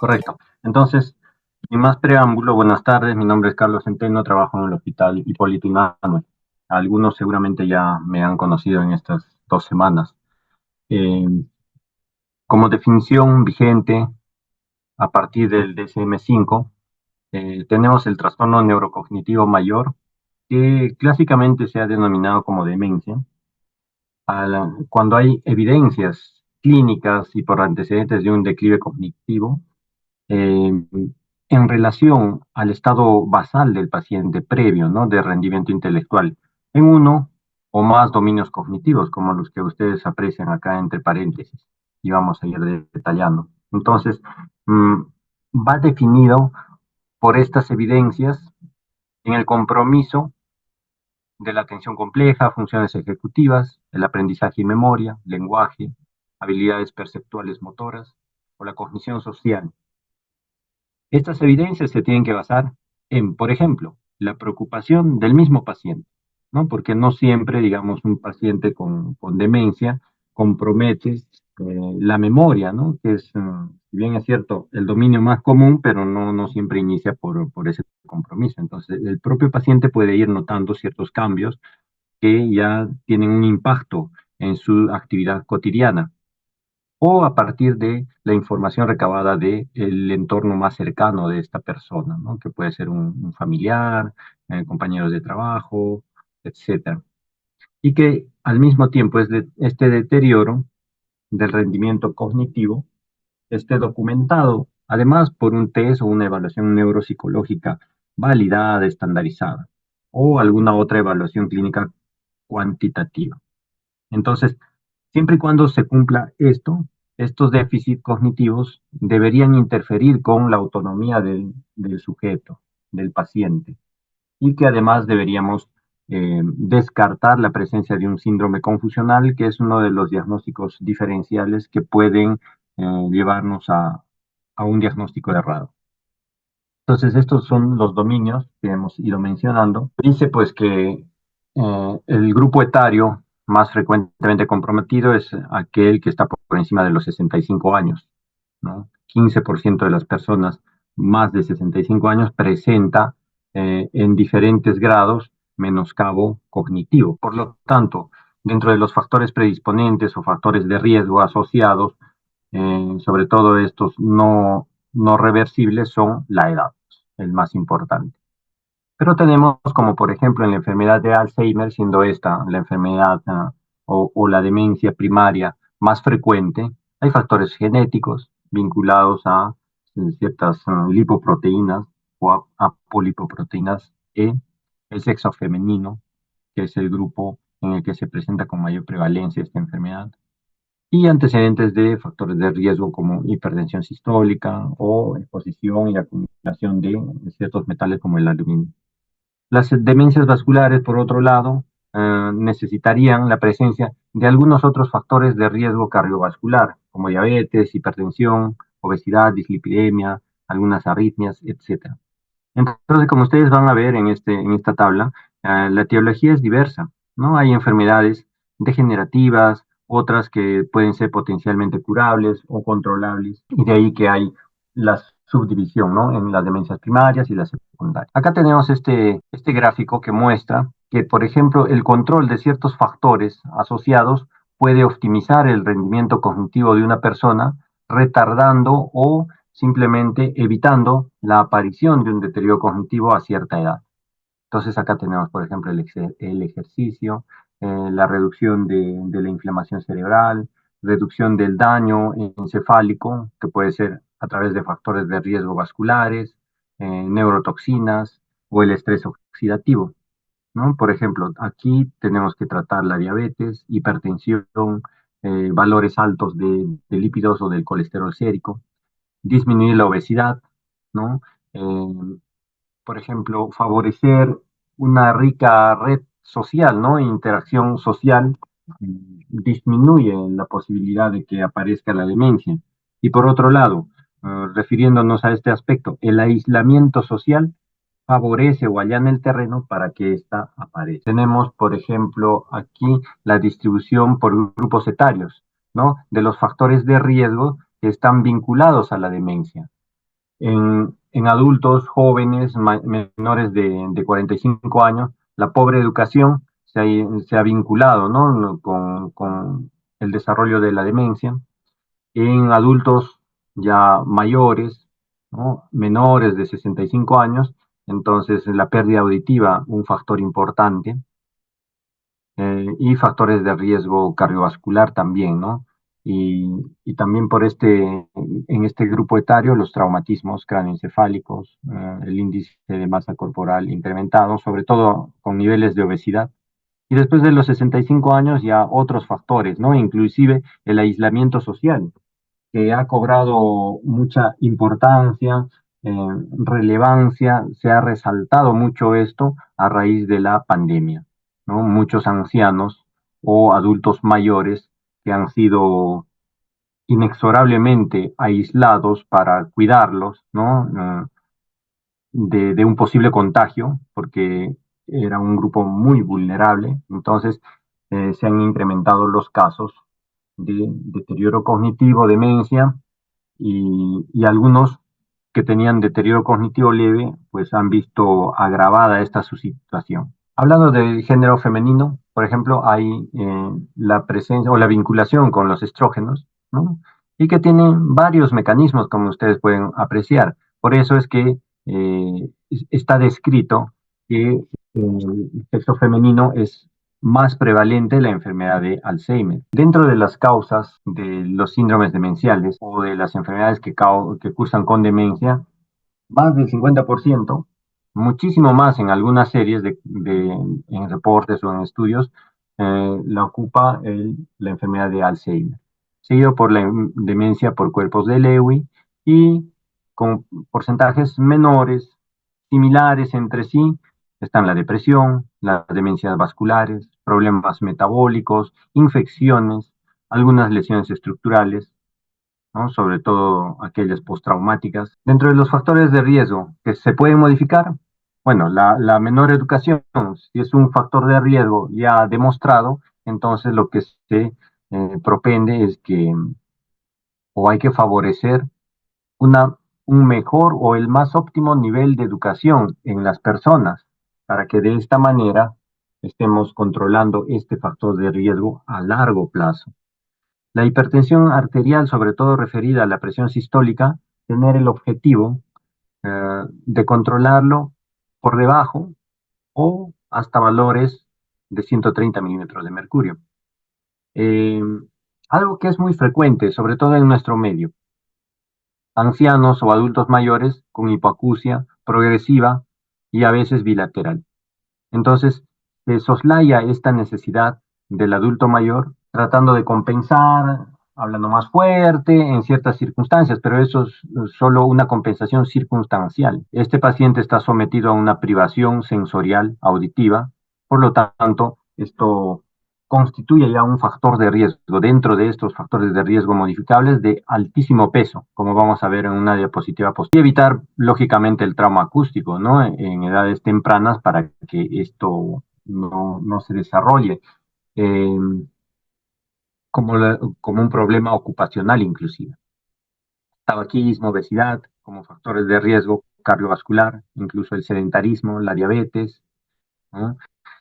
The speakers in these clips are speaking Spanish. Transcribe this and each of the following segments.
Correcto. Entonces, sin más preámbulo, buenas tardes, mi nombre es Carlos Centeno, trabajo en el Hospital Hipólito Yrigoyen. Algunos seguramente ya me han conocido en estas 2 semanas. Eh, Como definición vigente, a partir del DSM-5, tenemos el trastorno neurocognitivo mayor, que clásicamente se ha denominado como demencia, cuando hay evidencias clínicas y por antecedentes de un declive cognitivo eh, en relación al estado basal del paciente previo, ¿no? De rendimiento intelectual, en uno o más dominios cognitivos, como los que ustedes aprecian acá entre paréntesis, y vamos a ir detallando. Entonces, mm, va definido por estas evidencias en el compromiso de la atención compleja, funciones ejecutivas, el aprendizaje y memoria, lenguaje, habilidades perceptuales motoras o la cognición social. Estas evidencias se tienen que basar en, por ejemplo, la preocupación del mismo paciente, ¿no? Porque no siempre, digamos, un paciente con demencia compromete la memoria, ¿no? Que es, si bien es cierto, el dominio más común, pero no siempre inicia por ese compromiso. Entonces, el propio paciente puede ir notando ciertos cambios que ya tienen un impacto en su actividad cotidiana o a partir de la información recabada del entorno más cercano de esta persona, ¿no? Que puede ser un familiar, compañeros de trabajo, etcétera. Y que al mismo tiempo este deterioro del rendimiento cognitivo esté documentado, además por un test o una evaluación neuropsicológica validada, estandarizada, o alguna otra evaluación clínica cuantitativa. Entonces, siempre y cuando se cumpla esto, estos déficits cognitivos deberían interferir con la autonomía del sujeto, del paciente, y que además deberíamos descartar la presencia de un síndrome confusional, que es uno de los diagnósticos diferenciales que pueden llevarnos a un diagnóstico errado. Entonces, estos son los dominios que hemos ido mencionando. Dice pues que el grupo etario más frecuentemente comprometido es aquel que está por encima de los 65 años, ¿no? 15% de las personas más de 65 años presenta en diferentes grados menoscabo cognitivo. Por lo tanto, dentro de los factores predisponentes o factores de riesgo asociados, sobre todo estos no reversibles, son la edad, el más importante. Pero tenemos como por ejemplo en la enfermedad de Alzheimer, siendo esta la enfermedad o la demencia primaria más frecuente, hay factores genéticos vinculados a ciertas lipoproteínas o a apolipoproteínas E, el sexo femenino, que es el grupo en el que se presenta con mayor prevalencia esta enfermedad, y antecedentes de factores de riesgo como hipertensión sistólica o exposición y acumulación de ciertos metales como el aluminio. Las demencias vasculares, por otro lado, necesitarían la presencia de algunos otros factores de riesgo cardiovascular, como diabetes, hipertensión, obesidad, dislipidemia, algunas arritmias, etc. Entonces, como ustedes van a ver en esta tabla, la etiología es diversa, ¿no? Hay enfermedades degenerativas, otras que pueden ser potencialmente curables o controlables, y de ahí que hay la subdivisión, ¿no? En las demencias primarias y las secundarias. Acá tenemos este gráfico que muestra que, por ejemplo, el control de ciertos factores asociados puede optimizar el rendimiento cognitivo de una persona, retardando o simplemente evitando la aparición de un deterioro cognitivo a cierta edad. Entonces acá tenemos, por ejemplo, el ejercicio, la reducción de la inflamación cerebral, reducción del daño encefálico, que puede ser a través de factores de riesgo vasculares, neurotoxinas o el estrés oxidativo, ¿no? Por ejemplo, aquí tenemos que tratar la diabetes, hipertensión, valores altos de lípidos o del colesterol sérico, disminuir la obesidad, ¿no? Por ejemplo, favorecer una rica red social, ¿no? Interacción social disminuye la posibilidad de que aparezca la demencia. Y por otro lado, refiriéndonos a este aspecto, el aislamiento social favorece o allana el terreno para que ésta aparezca. Tenemos, por ejemplo, aquí la distribución por grupos etarios, ¿no? De los factores de riesgo que están vinculados a la demencia. En adultos jóvenes menores de 45 años, la pobre educación se ha vinculado, ¿no? Con el desarrollo de la demencia. En adultos ya mayores, ¿no? Menores de 65 años, entonces la pérdida auditiva, un factor importante, y factores de riesgo cardiovascular también, ¿no? Y también en este grupo etario, los traumatismos cráneoencefálicos, el índice de masa corporal incrementado, sobre todo con niveles de obesidad. Y después de los 65 años ya otros factores, ¿no? Inclusive el aislamiento social, que ha cobrado mucha importancia, relevancia, se ha resaltado mucho esto a raíz de la pandemia, ¿no? Muchos ancianos o adultos mayores que han sido inexorablemente aislados para cuidarlos, ¿no? De un posible contagio, porque era un grupo muy vulnerable. Entonces, se han incrementado los casos de deterioro cognitivo, demencia, y algunos que tenían deterioro cognitivo leve, pues han visto agravada esta su situación. Hablando del género femenino, por ejemplo, hay la presencia o la vinculación con los estrógenos, ¿no? Y que tienen varios mecanismos, como ustedes pueden apreciar. Por eso es que está descrito que el sexo femenino es más prevalente la enfermedad de Alzheimer. Dentro de las causas de los síndromes demenciales o de las enfermedades que cursan con demencia, más del 50%, muchísimo más en algunas series en reportes o en estudios, la ocupa la enfermedad de Alzheimer, seguido por la demencia por cuerpos de Lewy y con porcentajes menores, similares entre sí, están la depresión, las demencias vasculares, problemas metabólicos, infecciones, algunas lesiones estructurales, ¿no? Sobre todo aquellas postraumáticas. Dentro de los factores de riesgo que se pueden modificar, bueno, la menor educación, si es un factor de riesgo ya demostrado, entonces lo que se propende es que, o hay que favorecer una, un mejor o el más óptimo nivel de educación en las personas, para que de esta manera estemos controlando este factor de riesgo a largo plazo. La hipertensión arterial, sobre todo referida a la presión sistólica, tener el objetivo de controlarlo por debajo o hasta valores de 130 milímetros de mercurio. Eh, Algo que es muy frecuente, sobre todo en nuestro medio, ancianos o adultos mayores con hipoacusia progresiva y a veces bilateral. Entonces, se soslaya esta necesidad del adulto mayor tratando de compensar, hablando más fuerte en ciertas circunstancias, pero eso es solo una compensación circunstancial. Este paciente está sometido a una privación sensorial auditiva, por lo tanto, esto constituye ya un factor de riesgo dentro de estos factores de riesgo modificables de altísimo peso, como vamos a ver en una diapositiva posterior. Y evitar, lógicamente, el trauma acústico, ¿no? En edades tempranas para que esto no se desarrolle eh, como un problema ocupacional inclusive. Tabaquismo, obesidad, como factores de riesgo cardiovascular, incluso el sedentarismo, la diabetes, ¿no?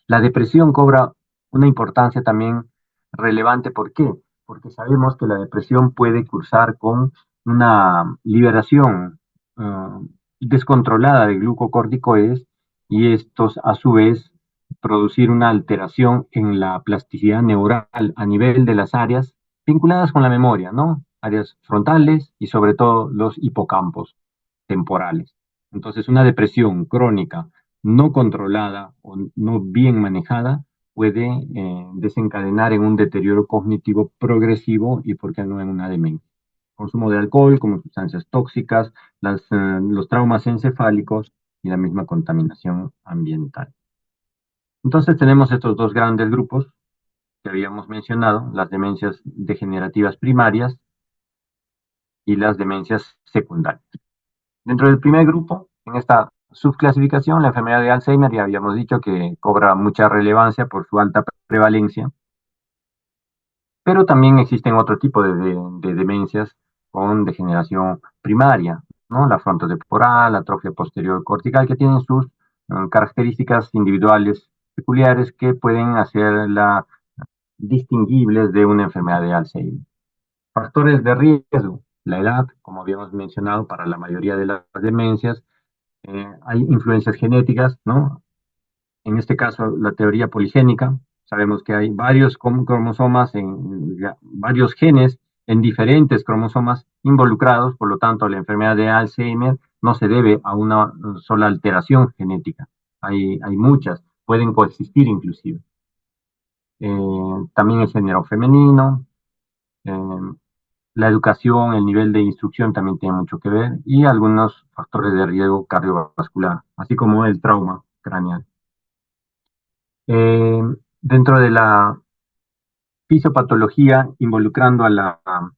La depresión cobra una importancia también relevante. ¿Por qué? Porque sabemos que la depresión puede cursar con una liberación descontrolada de glucocorticoides y estos a su vez producir una alteración en la plasticidad neural a nivel de las áreas vinculadas con la memoria, ¿no? Áreas frontales y sobre todo los hipocampos temporales. Entonces, una depresión crónica no controlada o no bien manejada puede desencadenar en un deterioro cognitivo progresivo y, por qué no, en una demencia. Consumo de alcohol como sustancias tóxicas, los traumas encefálicos y la misma contaminación ambiental. Entonces tenemos estos dos grandes grupos que habíamos mencionado, las demencias degenerativas primarias y las demencias secundarias. Dentro del primer grupo, en esta subclasificación, la enfermedad de Alzheimer ya habíamos dicho que cobra mucha relevancia por su alta prevalencia, pero también existen otro tipo de demencias con degeneración primaria, ¿no? La frontotemporal, la atrofia posterior cortical, que tienen sus características individuales peculiares que pueden hacerla distinguibles de una enfermedad de Alzheimer. Factores de riesgo, la edad, como habíamos mencionado, para la mayoría de las demencias, hay influencias genéticas, ¿no? En este caso, la teoría poligénica, sabemos que hay varios cromosomas, varios genes en diferentes cromosomas involucrados, por lo tanto, la enfermedad de Alzheimer no se debe a una sola alteración genética, hay muchas, pueden coexistir inclusive. También el género femenino, eh, la educación, el nivel de instrucción también tiene mucho que ver y algunos factores de riesgo cardiovascular, así como el trauma craneal. Eh, Dentro de la fisiopatología, involucrando a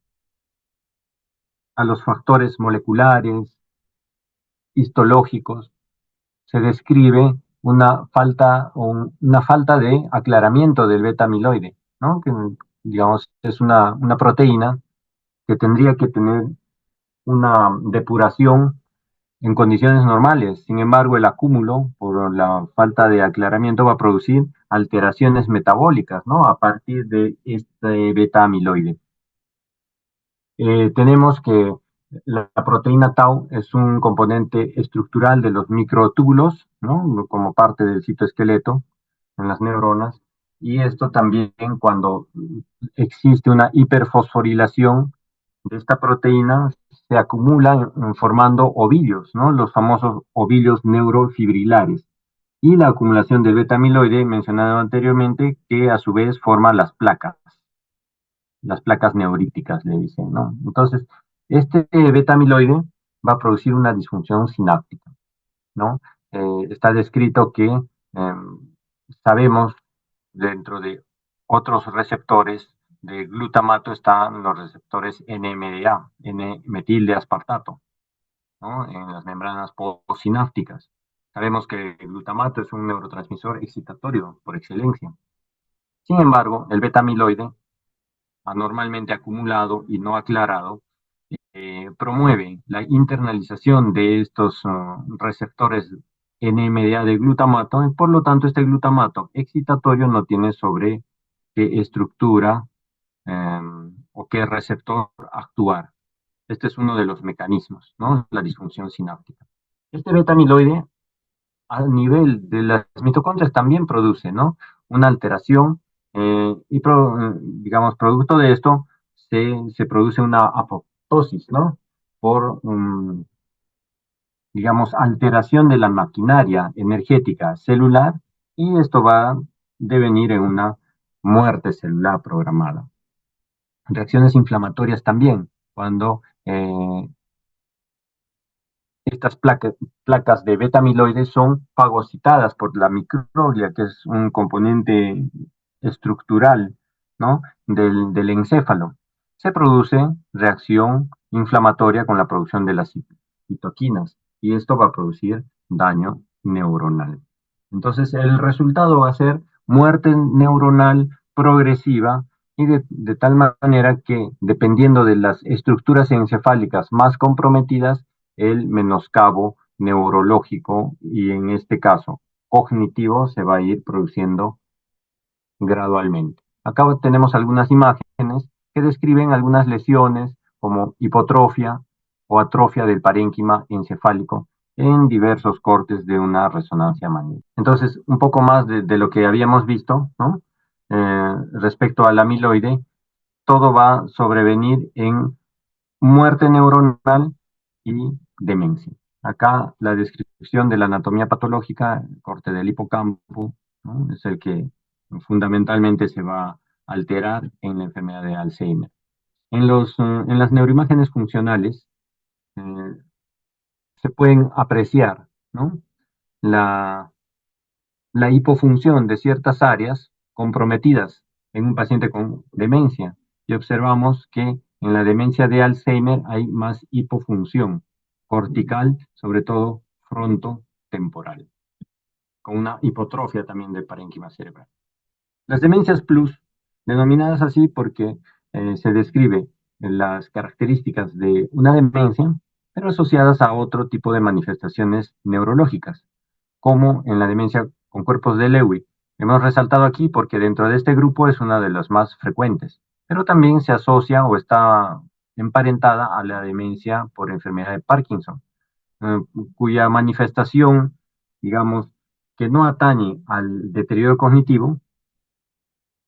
los factores moleculares, histológicos, se describe una falta de aclaramiento del beta amiloide, ¿no? Que digamos es una proteína que tendría que tener una depuración en condiciones normales. Sin embargo, el acúmulo por la falta de aclaramiento va a producir alteraciones metabólicas, ¿no? A partir de este beta amiloide. Tenemos que la proteína tau es un componente estructural de los microtúbulos, ¿no? Como parte del citoesqueleto en las neuronas. Y esto también cuando existe una hiperfosforilación de esta proteína se acumula formando ovillos, ¿no? Los famosos ovillos neurofibrilares. Y la acumulación de beta amiloide mencionado anteriormente, que a su vez forma las placas neuríticas, le dicen, ¿no? Entonces, este beta amiloide va a producir una disfunción sináptica, ¿no? Está descrito que sabemos dentro de otros receptores de glutamato están los receptores NMDA, N-metil de aspartato, ¿no? En las membranas postsinápticas. Sabemos que el glutamato es un neurotransmisor excitatorio por excelencia. Sin embargo, el beta amiloide, anormalmente acumulado y no aclarado, promueve la internalización de estos receptores NMDA de glutamato y por lo tanto este glutamato excitatorio no tiene sobre qué estructura o qué receptor actuar. Este es uno de los mecanismos, ¿no? La disfunción sináptica. Este beta amiloide a nivel de las mitocondrias también produce, ¿no? Una alteración digamos, producto de esto se produce una apoptosis, ¿no? Por, digamos, alteración de la maquinaria energética celular y esto va a devenir en una muerte celular programada. Reacciones inflamatorias también, cuando estas placas de beta amiloide son fagocitadas por la microglia, que es un componente estructural, ¿no? del encéfalo. Se produce reacción inflamatoria con la producción de las citoquinas y esto va a producir daño neuronal. Entonces, el resultado va a ser muerte neuronal progresiva y de tal manera que, dependiendo de las estructuras encefálicas más comprometidas, el menoscabo neurológico y en este caso cognitivo se va a ir produciendo gradualmente. Acá tenemos algunas imágenes que describen algunas lesiones como hipotrofia o atrofia del parénquima encefálico en diversos cortes de una resonancia magnética. Entonces, un poco más de lo que habíamos visto, ¿no? Respecto al amiloide, todo va a sobrevenir en muerte neuronal y demencia. Acá la descripción de la anatomía patológica, el corte del hipocampo, ¿no? Es el que fundamentalmente se va a alterar en la enfermedad de Alzheimer. En las neuroimágenes funcionales eh, se pueden apreciar, ¿no? la, la hipofunción de ciertas áreas comprometidas en un paciente con demencia y observamos que en la demencia de Alzheimer hay más hipofunción cortical, sobre todo frontotemporal, con una hipotrofia también del parénquima cerebral. Las demencias plus, denominadas así porque se describe las características de una demencia pero asociadas a otro tipo de manifestaciones neurológicas, como en la demencia con cuerpos de Lewy. Hemos resaltado aquí porque dentro de este grupo es una de las más frecuentes, pero también se asocia o está emparentada a la demencia por enfermedad de Parkinson, eh, cuya manifestación, digamos, que no atañe al deterioro cognitivo,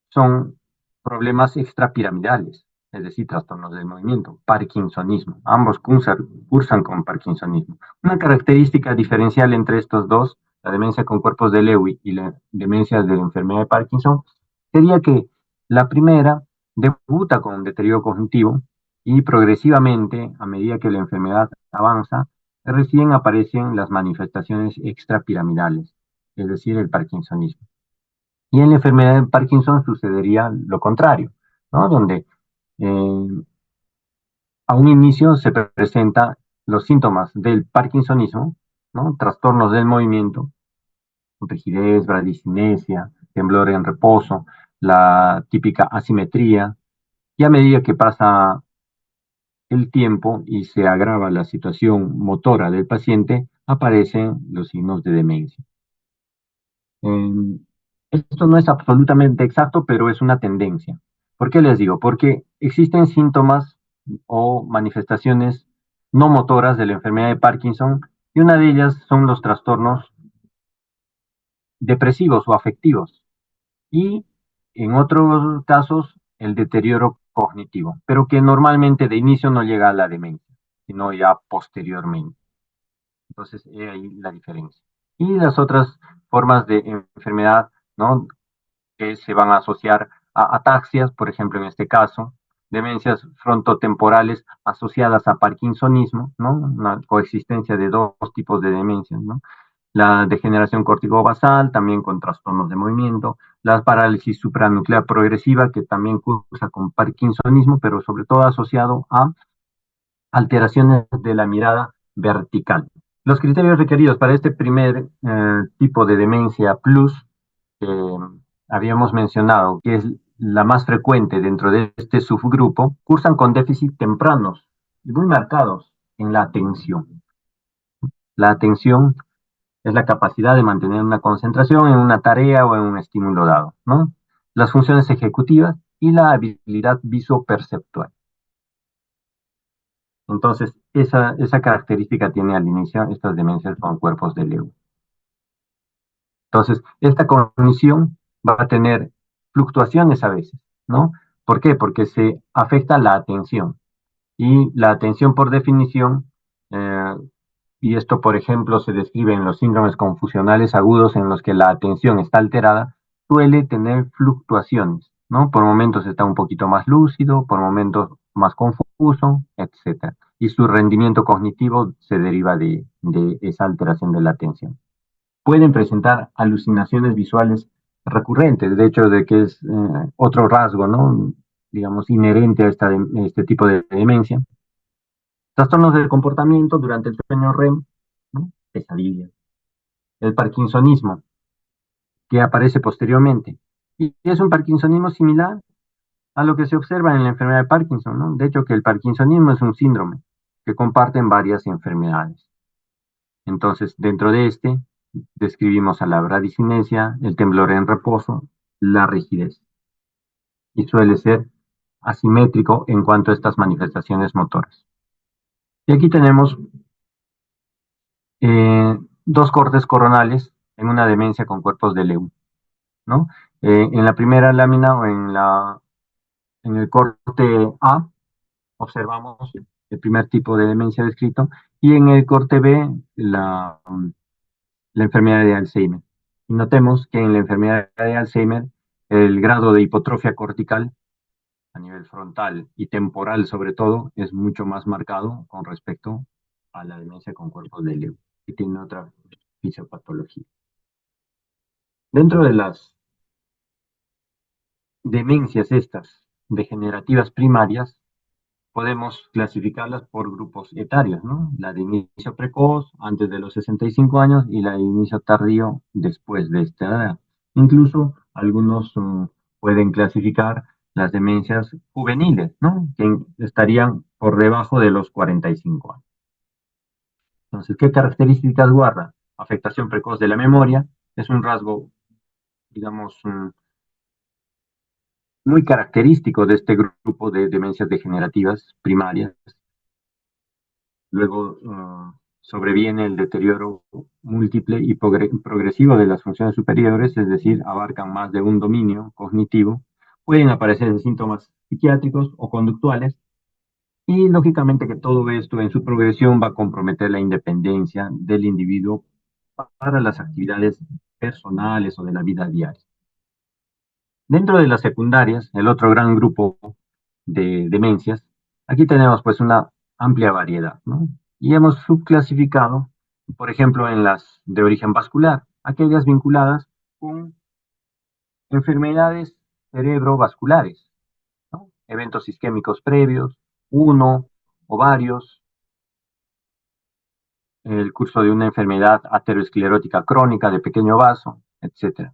son problemas extrapiramidales, es decir, trastornos del movimiento, parkinsonismo. Ambos cursan con parkinsonismo. Una característica diferencial entre estos dos, la demencia con cuerpos de Lewy y la demencia de la enfermedad de Parkinson, sería que la primera debuta con deterioro cognitivo y progresivamente, a medida que la enfermedad avanza, recién aparecen las manifestaciones extrapiramidales, es decir, el parkinsonismo. Y en la enfermedad de Parkinson sucedería lo contrario, ¿no? Donde eh, a un inicio se presentan los síntomas del parkinsonismo, ¿no? Trastornos del movimiento, rigidez, bradicinesia, temblor en reposo, la típica asimetría, y a medida que pasa el tiempo y se agrava la situación motora del paciente, aparecen los signos de demencia. Eh, Esto no es absolutamente exacto, pero es una tendencia. ¿Por qué les digo? Porque existen síntomas o manifestaciones no motoras de la enfermedad de Parkinson y una de ellas son los trastornos depresivos o afectivos y en otros casos el deterioro cognitivo, pero que normalmente de inicio no llega a la demencia, sino ya posteriormente. Entonces, ahí la diferencia. Y las otras formas de enfermedad, ¿no? Que se van a asociar a ataxias, por ejemplo, en este caso, demencias frontotemporales asociadas a parkinsonismo, ¿no? Una coexistencia de dos tipos de demencias, ¿no? La degeneración corticobasal, también con trastornos de movimiento, la parálisis supranuclear progresiva, que también cursa con parkinsonismo, pero sobre todo asociado a alteraciones de la mirada vertical. Los criterios requeridos para este primer tipo de demencia plus que habíamos mencionado, que es la más frecuente dentro de este subgrupo, cursan con déficit tempranos y muy marcados en la atención. La atención es la capacidad de mantener una concentración en una tarea o en un estímulo dado, ¿no? Las funciones ejecutivas y la habilidad visoperceptual. Entonces, esa característica tiene al inicio estas demencias con cuerpos de Lewy. Entonces, esta cognición va a tener fluctuaciones a veces, ¿no? ¿Por qué? Porque se afecta la atención. Y la atención, por definición, eh, y esto, por ejemplo, se describe en los síndromes confusionales agudos en los que la atención está alterada, suele tener fluctuaciones, ¿no? Por momentos está un poquito más lúcido, por momentos más confuso, etcétera. Y su rendimiento cognitivo se deriva de esa alteración de la atención. Pueden presentar alucinaciones visuales recurrentes, de hecho, de que es otro rasgo, ¿no? Digamos, inherente a este tipo de demencia. Trastornos del comportamiento durante el sueño REM, ¿no? Pesadillas. El parkinsonismo, que aparece posteriormente. Y es un parkinsonismo similar a lo que se observa en la enfermedad de Parkinson, ¿no? De hecho, que el parkinsonismo es un síndrome que comparten varias enfermedades. Entonces, dentro de este, describimos a la bradicinesia, el temblor en reposo, la rigidez. Y suele ser asimétrico en cuanto a estas manifestaciones motoras. Y aquí tenemos dos cortes coronales en una demencia con cuerpos de Lewy, ¿no? En la primera lámina o en el corte A observamos el primer tipo de demencia descrito y en el corte B la enfermedad de Alzheimer. Y notemos que en la enfermedad de Alzheimer el grado de hipotrofia cortical a nivel frontal y temporal sobre todo es mucho más marcado con respecto a la demencia con cuerpos de Lewy y tiene otra fisiopatología. Dentro de las demencias estas degenerativas primarias, podemos clasificarlas por grupos etarios, ¿no? La de inicio precoz, antes de los 65 años, y la de inicio tardío, después de esta edad. Incluso algunos pueden clasificar las demencias juveniles, ¿no? Que estarían por debajo de los 45 años. Entonces, ¿qué características guarda? Afectación precoz de la memoria, es un rasgo, digamos, muy característico de este grupo de demencias degenerativas primarias. Luego sobreviene el deterioro múltiple y progresivo de las funciones superiores, es decir, abarcan más de un dominio cognitivo. Pueden aparecer síntomas psiquiátricos o conductuales y lógicamente que todo esto en su progresión va a comprometer la independencia del individuo para las actividades personales o de la vida diaria. Dentro de las secundarias, el otro gran grupo de demencias, aquí tenemos pues una amplia variedad, ¿no? Y hemos subclasificado, por ejemplo, en las de origen vascular, aquellas vinculadas con enfermedades cerebrovasculares, ¿no? Eventos isquémicos previos, uno o varios, el curso de una enfermedad aterosclerótica crónica de pequeño vaso, etcétera.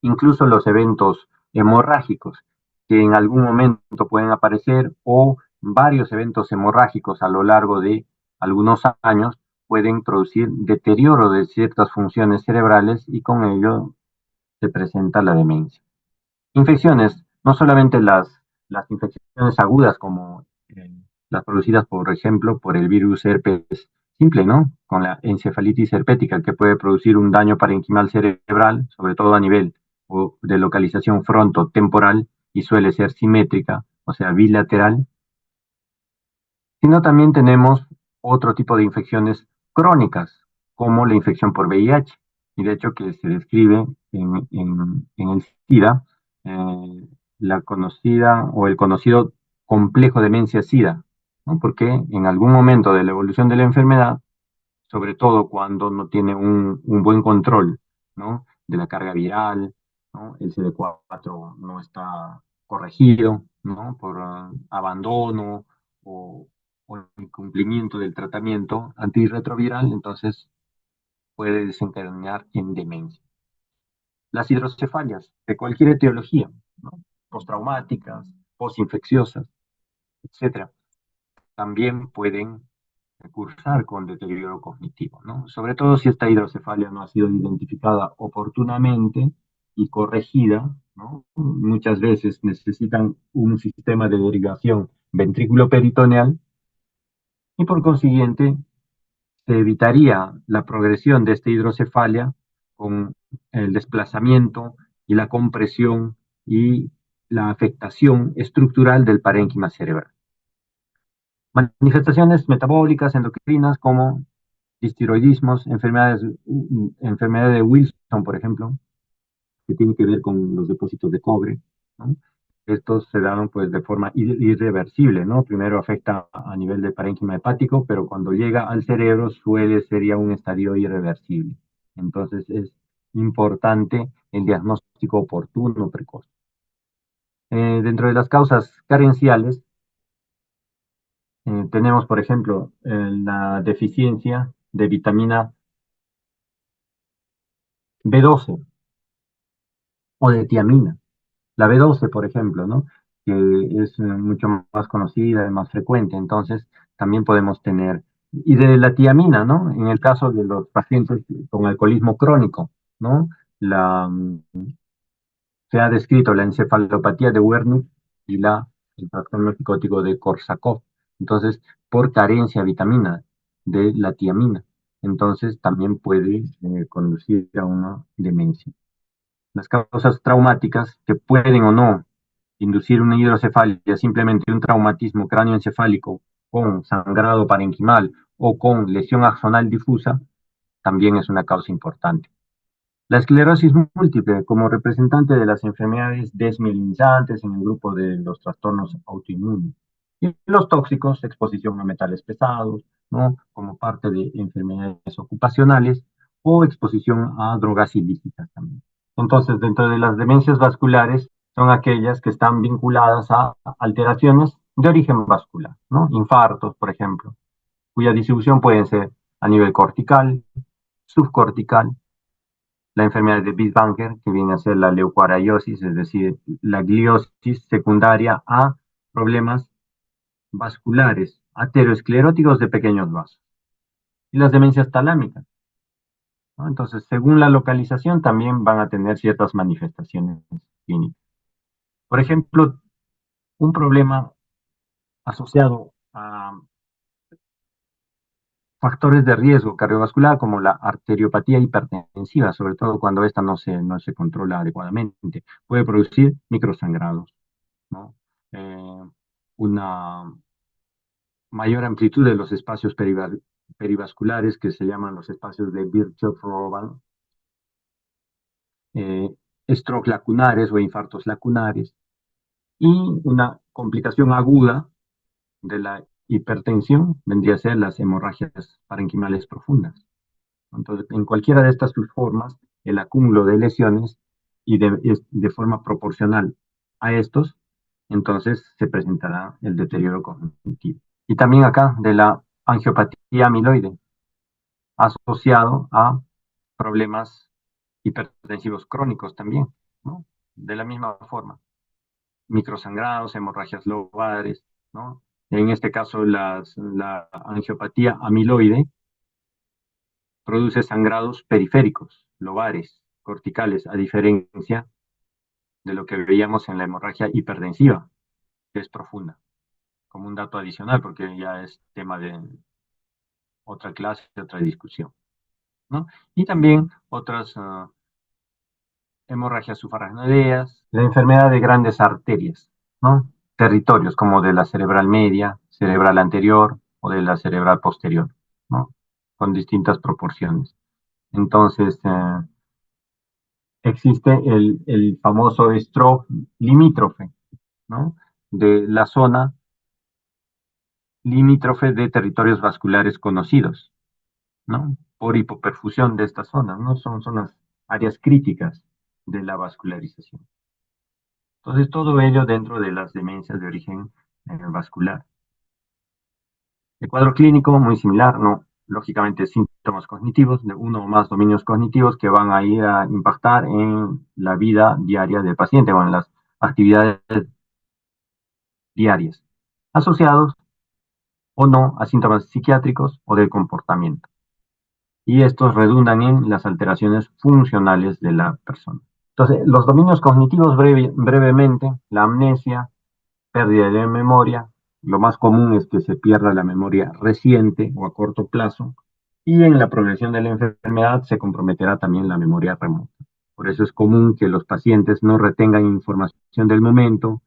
Incluso los eventos hemorrágicos, que en algún momento pueden aparecer, o varios eventos hemorrágicos a lo largo de algunos años, pueden producir deterioro de ciertas funciones cerebrales y con ello se presenta la demencia. Infecciones, no solamente las infecciones agudas como las producidas, por ejemplo, por el virus herpes simple, ¿no? Con la encefalitis herpética, que puede producir un daño parenquimal cerebral, sobre todo a nivel de localización frontotemporal, y suele ser simétrica, o sea, bilateral, sino también tenemos otro tipo de infecciones crónicas, como la infección por VIH, y de hecho que se describe en el SIDA, la conocida o el conocido complejo demencia-SIDA, ¿no? Porque en algún momento de la evolución de la enfermedad, sobre todo cuando no tiene un buen control, ¿no? De la carga viral, ¿no? El CD4 no está corregido, ¿no? Por abandono o, o incumplimiento del tratamiento antirretroviral, entonces puede desencadenar en demencia. Las hidrocefalias de cualquier etiología, ¿no? Postraumáticas, postinfecciosas, etcétera, también pueden cursar con deterioro cognitivo, ¿no? Sobre todo si esta hidrocefalia no ha sido identificada oportunamente y corregida, ¿no? Muchas veces necesitan un sistema de derivación ventrículo-peritoneal y por consiguiente se evitaría la progresión de esta hidrocefalia con el desplazamiento y la compresión y la afectación estructural del parénquima cerebral. Manifestaciones metabólicas endocrinas como distiroidismos, enfermedad de Wilson, por ejemplo, que tiene que ver con los depósitos de cobre, ¿no? Estos se dan pues de forma irreversible, ¿no? Primero afecta a nivel de parénquima hepático, pero cuando llega al cerebro suele ser ya un estadio irreversible. Entonces es importante el diagnóstico oportuno precoz. Dentro de las causas carenciales, tenemos, por ejemplo, la deficiencia de vitamina B12 o de tiamina. La B12, por ejemplo, ¿no? Que es mucho más conocida y más frecuente. Entonces, también podemos tener, y de la tiamina, ¿no? En el caso de los pacientes con alcoholismo crónico, ¿no? Se ha descrito la encefalopatía de Wernicke y el trastorno psicótico de Korsakoff. Entonces, por carencia de vitamina de la tiamina. Entonces, también puede conducir a una demencia. Las causas traumáticas que pueden o no inducir una hidrocefalia, simplemente un traumatismo cráneoencefálico con sangrado parenquimal o con lesión axonal difusa, también es una causa importante. La esclerosis múltiple, como representante de las enfermedades desmielinizantes en el grupo de los trastornos autoinmunes. Y los tóxicos, exposición a metales pesados, ¿no? Como parte de enfermedades ocupacionales o exposición a drogas ilícitas también. Entonces, dentro de las demencias vasculares, son aquellas que están vinculadas a alteraciones de origen vascular, ¿no? Infartos, por ejemplo, cuya distribución puede ser a nivel cortical, subcortical, la enfermedad de Binswanger, que viene a ser la leucoariosis, es decir, la gliosis secundaria a problemas vasculares ateroscleróticos de pequeños vasos. y las demencias talámicas, ¿no? Entonces, según la localización, también van a tener ciertas manifestaciones clínicas. Por ejemplo, un problema asociado a factores de riesgo cardiovascular como la arteriopatía hipertensiva, sobre todo cuando esta no se controla adecuadamente, puede producir microsangrados, ¿no? Una mayor amplitud de los espacios perivasculares que se llaman los espacios de Virchow-Roban, eh, stroke lacunares o infartos lacunares, y una complicación aguda de la hipertensión vendría a ser las hemorragias parenquimales profundas. Entonces, en cualquiera de estas subformas, el acúmulo de lesiones y de forma proporcional a estos, entonces se presentará el deterioro cognitivo. Y también acá de la angiopatía amiloide, asociado a problemas hipertensivos crónicos también, ¿no? De la misma forma, microsangrados, hemorragias lobares, ¿no? En este caso, la angiopatía amiloide produce sangrados periféricos, lobares, corticales, a diferencia de lo que veíamos en la hemorragia hipertensiva, que es profunda, como un dato adicional, porque ya es tema de otra clase, de otra discusión, ¿no? Y también otras hemorragias subaracnoideas, la enfermedad de grandes arterias, ¿no? Territorios como de la cerebral media, cerebral anterior o de la cerebral posterior, ¿no? Con distintas proporciones. Entonces, existe el famoso stroke limítrofe, ¿no? De la zona limítrofe de territorios vasculares conocidos, ¿no? Por hipoperfusión de estas zonas, ¿no? Son zonas, áreas críticas de la vascularización. Entonces, todo ello dentro de las demencias de origen vascular. El cuadro clínico, muy similar, ¿no? Lógicamente, síntomas cognitivos, de uno o más dominios cognitivos que van a ir a impactar en la vida diaria del paciente o en las actividades diarias, asociados o no a síntomas psiquiátricos o del comportamiento. Y estos redundan en las alteraciones funcionales de la persona. Entonces, los dominios cognitivos brevemente, la amnesia, pérdida de memoria, lo más común es que se pierda la memoria reciente o a corto plazo, y en la progresión de la enfermedad se comprometerá también la memoria remota. Por eso es común que los pacientes no retengan información del momento,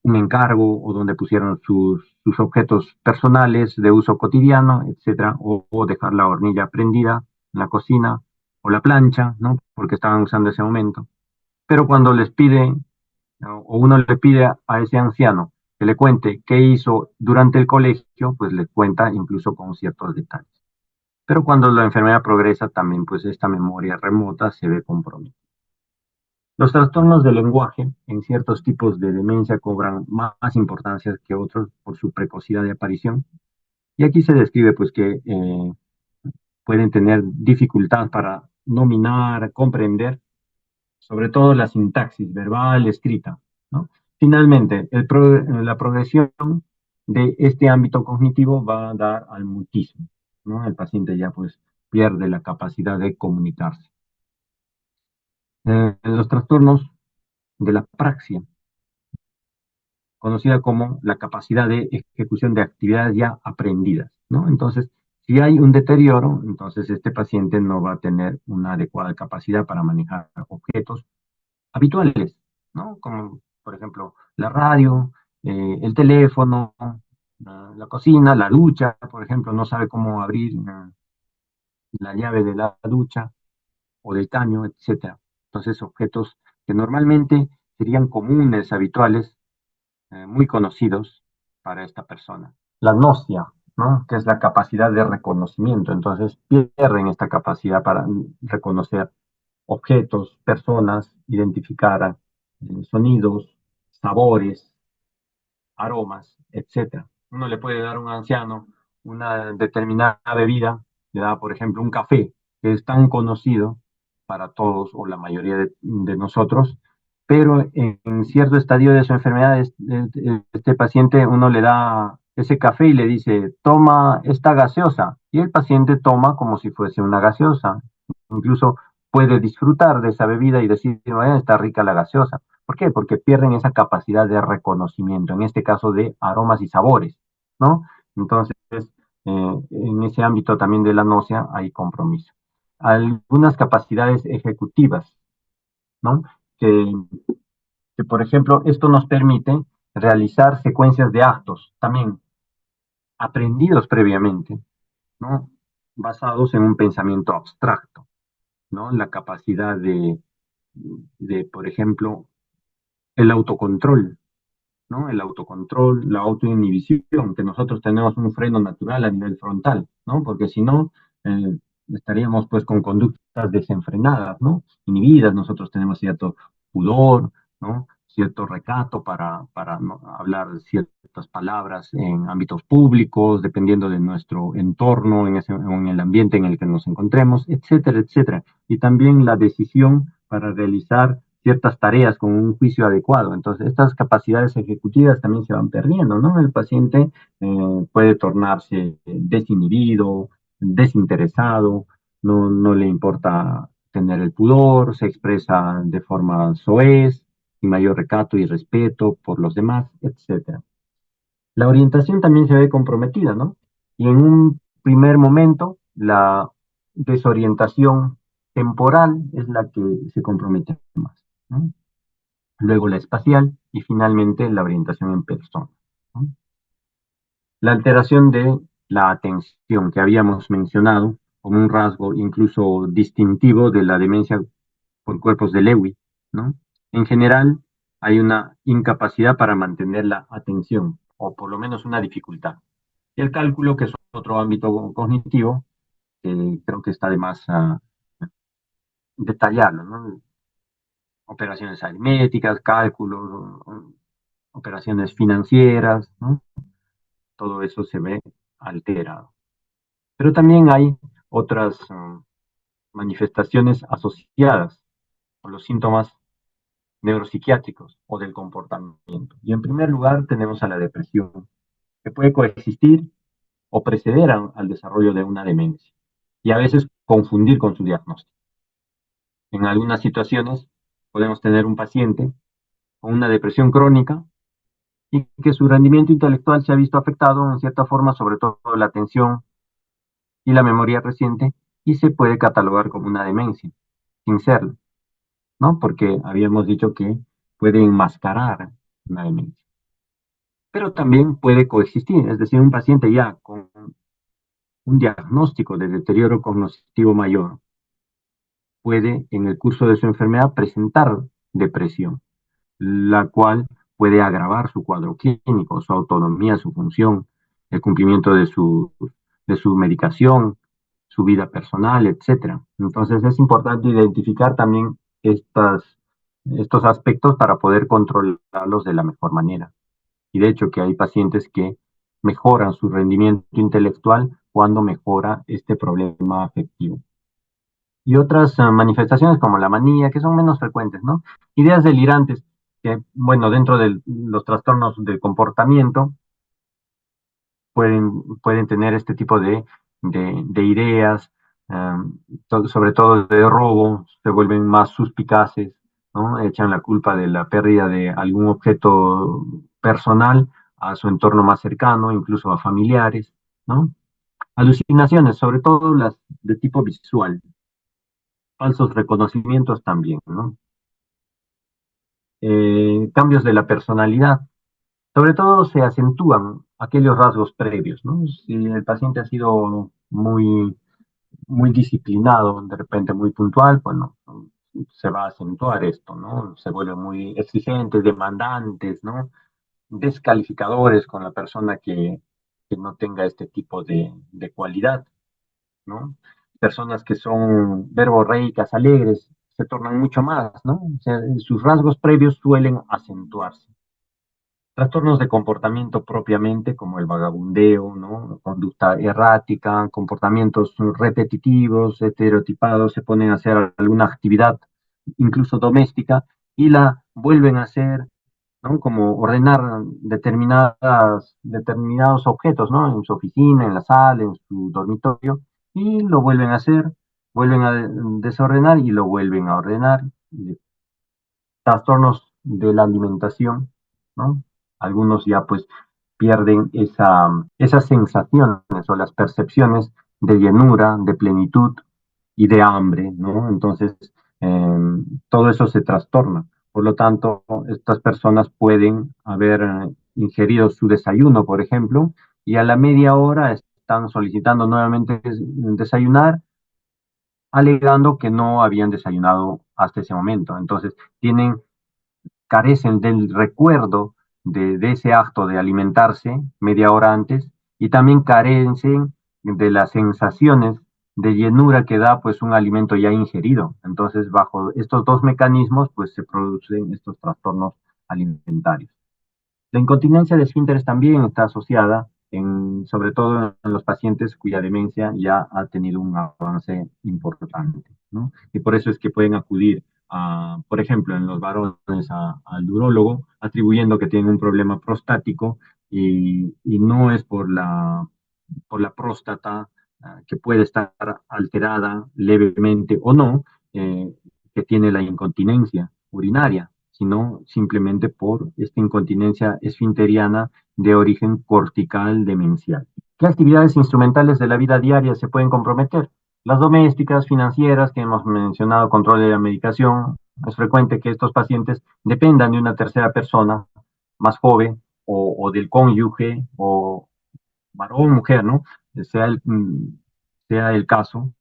un encargo o donde pusieron sus objetos personales de uso cotidiano, etcétera, o dejar la hornilla prendida en la cocina o la plancha, ¿no? Porque estaban usando ese momento. Pero cuando les pide, ¿no? O uno le pide a ese anciano que le cuente qué hizo durante el colegio, pues le cuenta incluso con ciertos detalles. Pero cuando la enfermedad progresa, también pues esta memoria remota se ve comprometida. Los trastornos del lenguaje en ciertos tipos de demencia cobran más importancia que otros por su precocidad de aparición. Y aquí se describe pues que pueden tener dificultad para nominar, comprender, sobre todo la sintaxis verbal, escrita, ¿no? Finalmente, la progresión de este ámbito cognitivo va a dar al mutismo, ¿no? El paciente ya pues pierde la capacidad de comunicarse. Los trastornos de la praxia, conocida como la capacidad de ejecución de actividades ya aprendidas, ¿no? Entonces, si hay un deterioro, entonces este paciente no va a tener una adecuada capacidad para manejar objetos habituales, ¿no? Como, por ejemplo, la radio, el teléfono, la cocina, la ducha, por ejemplo, no sabe cómo abrir la llave de la ducha o del caño, etcétera. Entonces, objetos que normalmente serían comunes, habituales, muy conocidos para esta persona. La gnosia, ¿no? Que es la capacidad de reconocimiento. Entonces pierden esta capacidad para reconocer objetos, personas, identificar sonidos, sabores, aromas, etcétera. Uno le puede dar a un anciano una determinada bebida, le da, por ejemplo, un café, que es tan conocido para todos o la mayoría de nosotros, pero en cierto estadio de su enfermedad, este paciente uno le da ese café y le dice, toma esta gaseosa, y el paciente toma como si fuese una gaseosa. Incluso puede disfrutar de esa bebida y decir, "Ah, está rica la gaseosa". ¿Por qué? Porque pierden esa capacidad de reconocimiento, en este caso de aromas y sabores, ¿no? Entonces, en ese ámbito también de la náusea hay compromiso. Algunas capacidades ejecutivas, ¿no? Que, que, por ejemplo, esto nos permite realizar secuencias de actos, también aprendidos previamente, ¿no? Basados en un pensamiento abstracto, ¿no? La capacidad por ejemplo, el autocontrol, ¿no? El autocontrol, la autoinhibición, que nosotros tenemos un freno natural a nivel frontal, ¿no? Porque si no, eh, estaríamos pues con conductas desenfrenadas, ¿no? Inhibidas, nosotros tenemos cierto pudor, ¿no? Cierto recato para no hablar ciertas palabras en ámbitos públicos, dependiendo de nuestro entorno, en el ambiente en el que nos encontremos, etcétera, etcétera. Y también la decisión para realizar ciertas tareas con un juicio adecuado. Entonces, estas capacidades ejecutivas también se van perdiendo, ¿no? El paciente puede tornarse desinhibido, desinteresado, no le importa tener el pudor, se expresa de forma soez, sin mayor recato y respeto por los demás, etcétera. La orientación también se ve comprometida, ¿no? Y en un primer momento, la desorientación temporal es la que se compromete más, ¿no? Luego la espacial y finalmente la orientación en persona, ¿no? La alteración de la atención que habíamos mencionado como un rasgo incluso distintivo de la demencia por cuerpos de Lewy, ¿no? En general, hay una incapacidad para mantener la atención, o por lo menos una dificultad. Y el cálculo, que es otro ámbito cognitivo, creo que está de más detallarlo, ¿no? Operaciones aritméticas, cálculos, operaciones financieras, ¿no? Todo eso se ve alterado. Pero también hay otras manifestaciones asociadas con los síntomas neuropsiquiátricos o del comportamiento. Y en primer lugar tenemos a la depresión, que puede coexistir o preceder al desarrollo de una demencia y a veces confundir con su diagnóstico. En algunas situaciones podemos tener un paciente con una depresión crónica y que su rendimiento intelectual se ha visto afectado en cierta forma, sobre todo la atención y la memoria reciente, y se puede catalogar como una demencia, sin serlo, ¿no? Porque habíamos dicho que puede enmascarar una demencia. Pero también puede coexistir, es decir, un paciente ya con un diagnóstico de deterioro cognitivo mayor puede en el curso de su enfermedad presentar depresión, la cual puede agravar su cuadro clínico, su autonomía, su función, el cumplimiento de su medicación, su vida personal, etcétera. Entonces es importante identificar también estos aspectos para poder controlarlos de la mejor manera. Y de hecho que hay pacientes que mejoran su rendimiento intelectual cuando mejora este problema afectivo. Y otras manifestaciones como la manía, que son menos frecuentes, ¿no? Ideas delirantes, que, bueno, dentro de los trastornos del comportamiento pueden tener este tipo de ideas, sobre todo de robo, se vuelven más suspicaces, ¿no? Echan la culpa de la pérdida de algún objeto personal a su entorno más cercano, incluso a familiares, ¿no? Alucinaciones, sobre todo las de tipo visual, falsos reconocimientos también, ¿no? Cambios de la personalidad, sobre todo se acentúan aquellos rasgos previos, ¿no? Si el paciente ha sido muy disciplinado, de repente muy puntual, bueno, se va a acentuar esto, ¿no? Se vuelven muy exigentes, demandantes, ¿no? Descalificadores con la persona que no tenga este tipo de cualidad, ¿no? Personas que son verborreicas, alegres, se tornan mucho más, ¿no? O sea, sus rasgos previos suelen acentuarse. Trastornos de comportamiento propiamente, como el vagabundeo, ¿no? Conducta errática, comportamientos repetitivos, estereotipados, se ponen a hacer alguna actividad, incluso doméstica, y la vuelven a hacer ¿no? Como ordenar determinados objetos, ¿no? En su oficina, en la sala, en su dormitorio, y lo vuelven a hacer, vuelven a desordenar y lo vuelven a ordenar. Trastornos de la alimentación, ¿no? Algunos ya pues pierden esas sensaciones o las percepciones de llenura, de plenitud y de hambre, ¿no? Entonces, eh, todo eso se trastorna. Por lo tanto, estas personas pueden haber ingerido su desayuno, por ejemplo, y a la media hora están solicitando nuevamente desayunar, alegando que no habían desayunado hasta ese momento. Entonces, carecen del recuerdo de ese acto de alimentarse media hora antes y también carecen de las sensaciones de llenura que da pues un alimento ya ingerido. Entonces, bajo estos dos mecanismos, pues se producen estos trastornos alimentarios. La incontinencia de esfínteres también está asociada, sobre todo en los pacientes cuya demencia ya ha tenido un avance importante, ¿no? Y por eso es que pueden acudir por ejemplo, en los varones al urólogo, atribuyendo que tienen un problema prostático y no es por la próstata, que puede estar alterada levemente o no, eh, que tiene la incontinencia urinaria, sino simplemente por esta incontinencia esfinteriana de origen cortical demencial. ¿Qué actividades instrumentales de la vida diaria se pueden comprometer? Las domésticas, financieras, que hemos mencionado, control de la medicación. Es frecuente que estos pacientes dependan de una tercera persona más joven o del cónyuge o varón o mujer, ¿no? Sea el, sea el caso,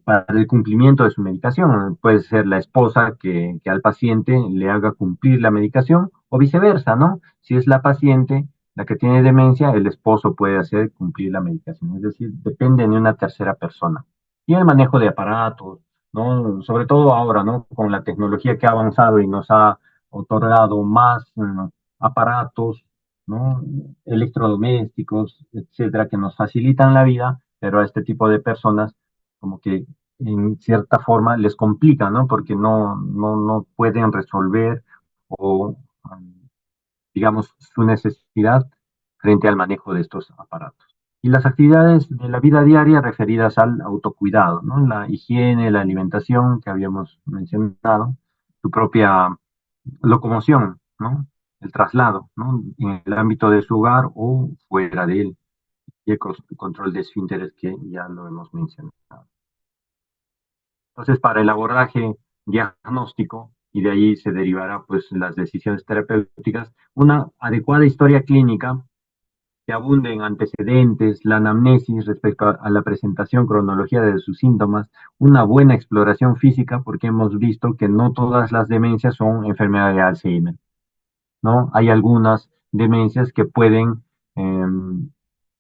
para el cumplimiento de su medicación. Puede ser la esposa que al paciente le haga cumplir la medicación o viceversa, ¿no? Si es la paciente la que tiene demencia, el esposo puede hacer cumplir la medicación. Es decir, depende de una tercera persona. Y el manejo de aparatos, ¿no? Sobre todo ahora, ¿no? Con la tecnología que ha avanzado y nos ha otorgado más aparatos, ¿no? Electrodomésticos, etcétera, que nos facilitan la vida, pero a este tipo de personas como que en cierta forma les complica, ¿no? Porque no pueden resolver o, digamos, su necesidad frente al manejo de estos aparatos. Y las actividades de la vida diaria referidas al autocuidado, ¿no? La higiene, la alimentación que habíamos mencionado, su propia locomoción, ¿no? El traslado, ¿no? En el ámbito de su hogar o fuera de él, y el control de esfínteres que ya lo hemos mencionado. Entonces, para el abordaje diagnóstico, y de ahí se derivará pues las decisiones terapéuticas, una adecuada historia clínica que abunde en antecedentes, la anamnesis respecto a la presentación, cronología de sus síntomas, una buena exploración física, porque hemos visto que no todas las demencias son enfermedad de Alzheimer, ¿no? Hay algunas demencias que pueden eh,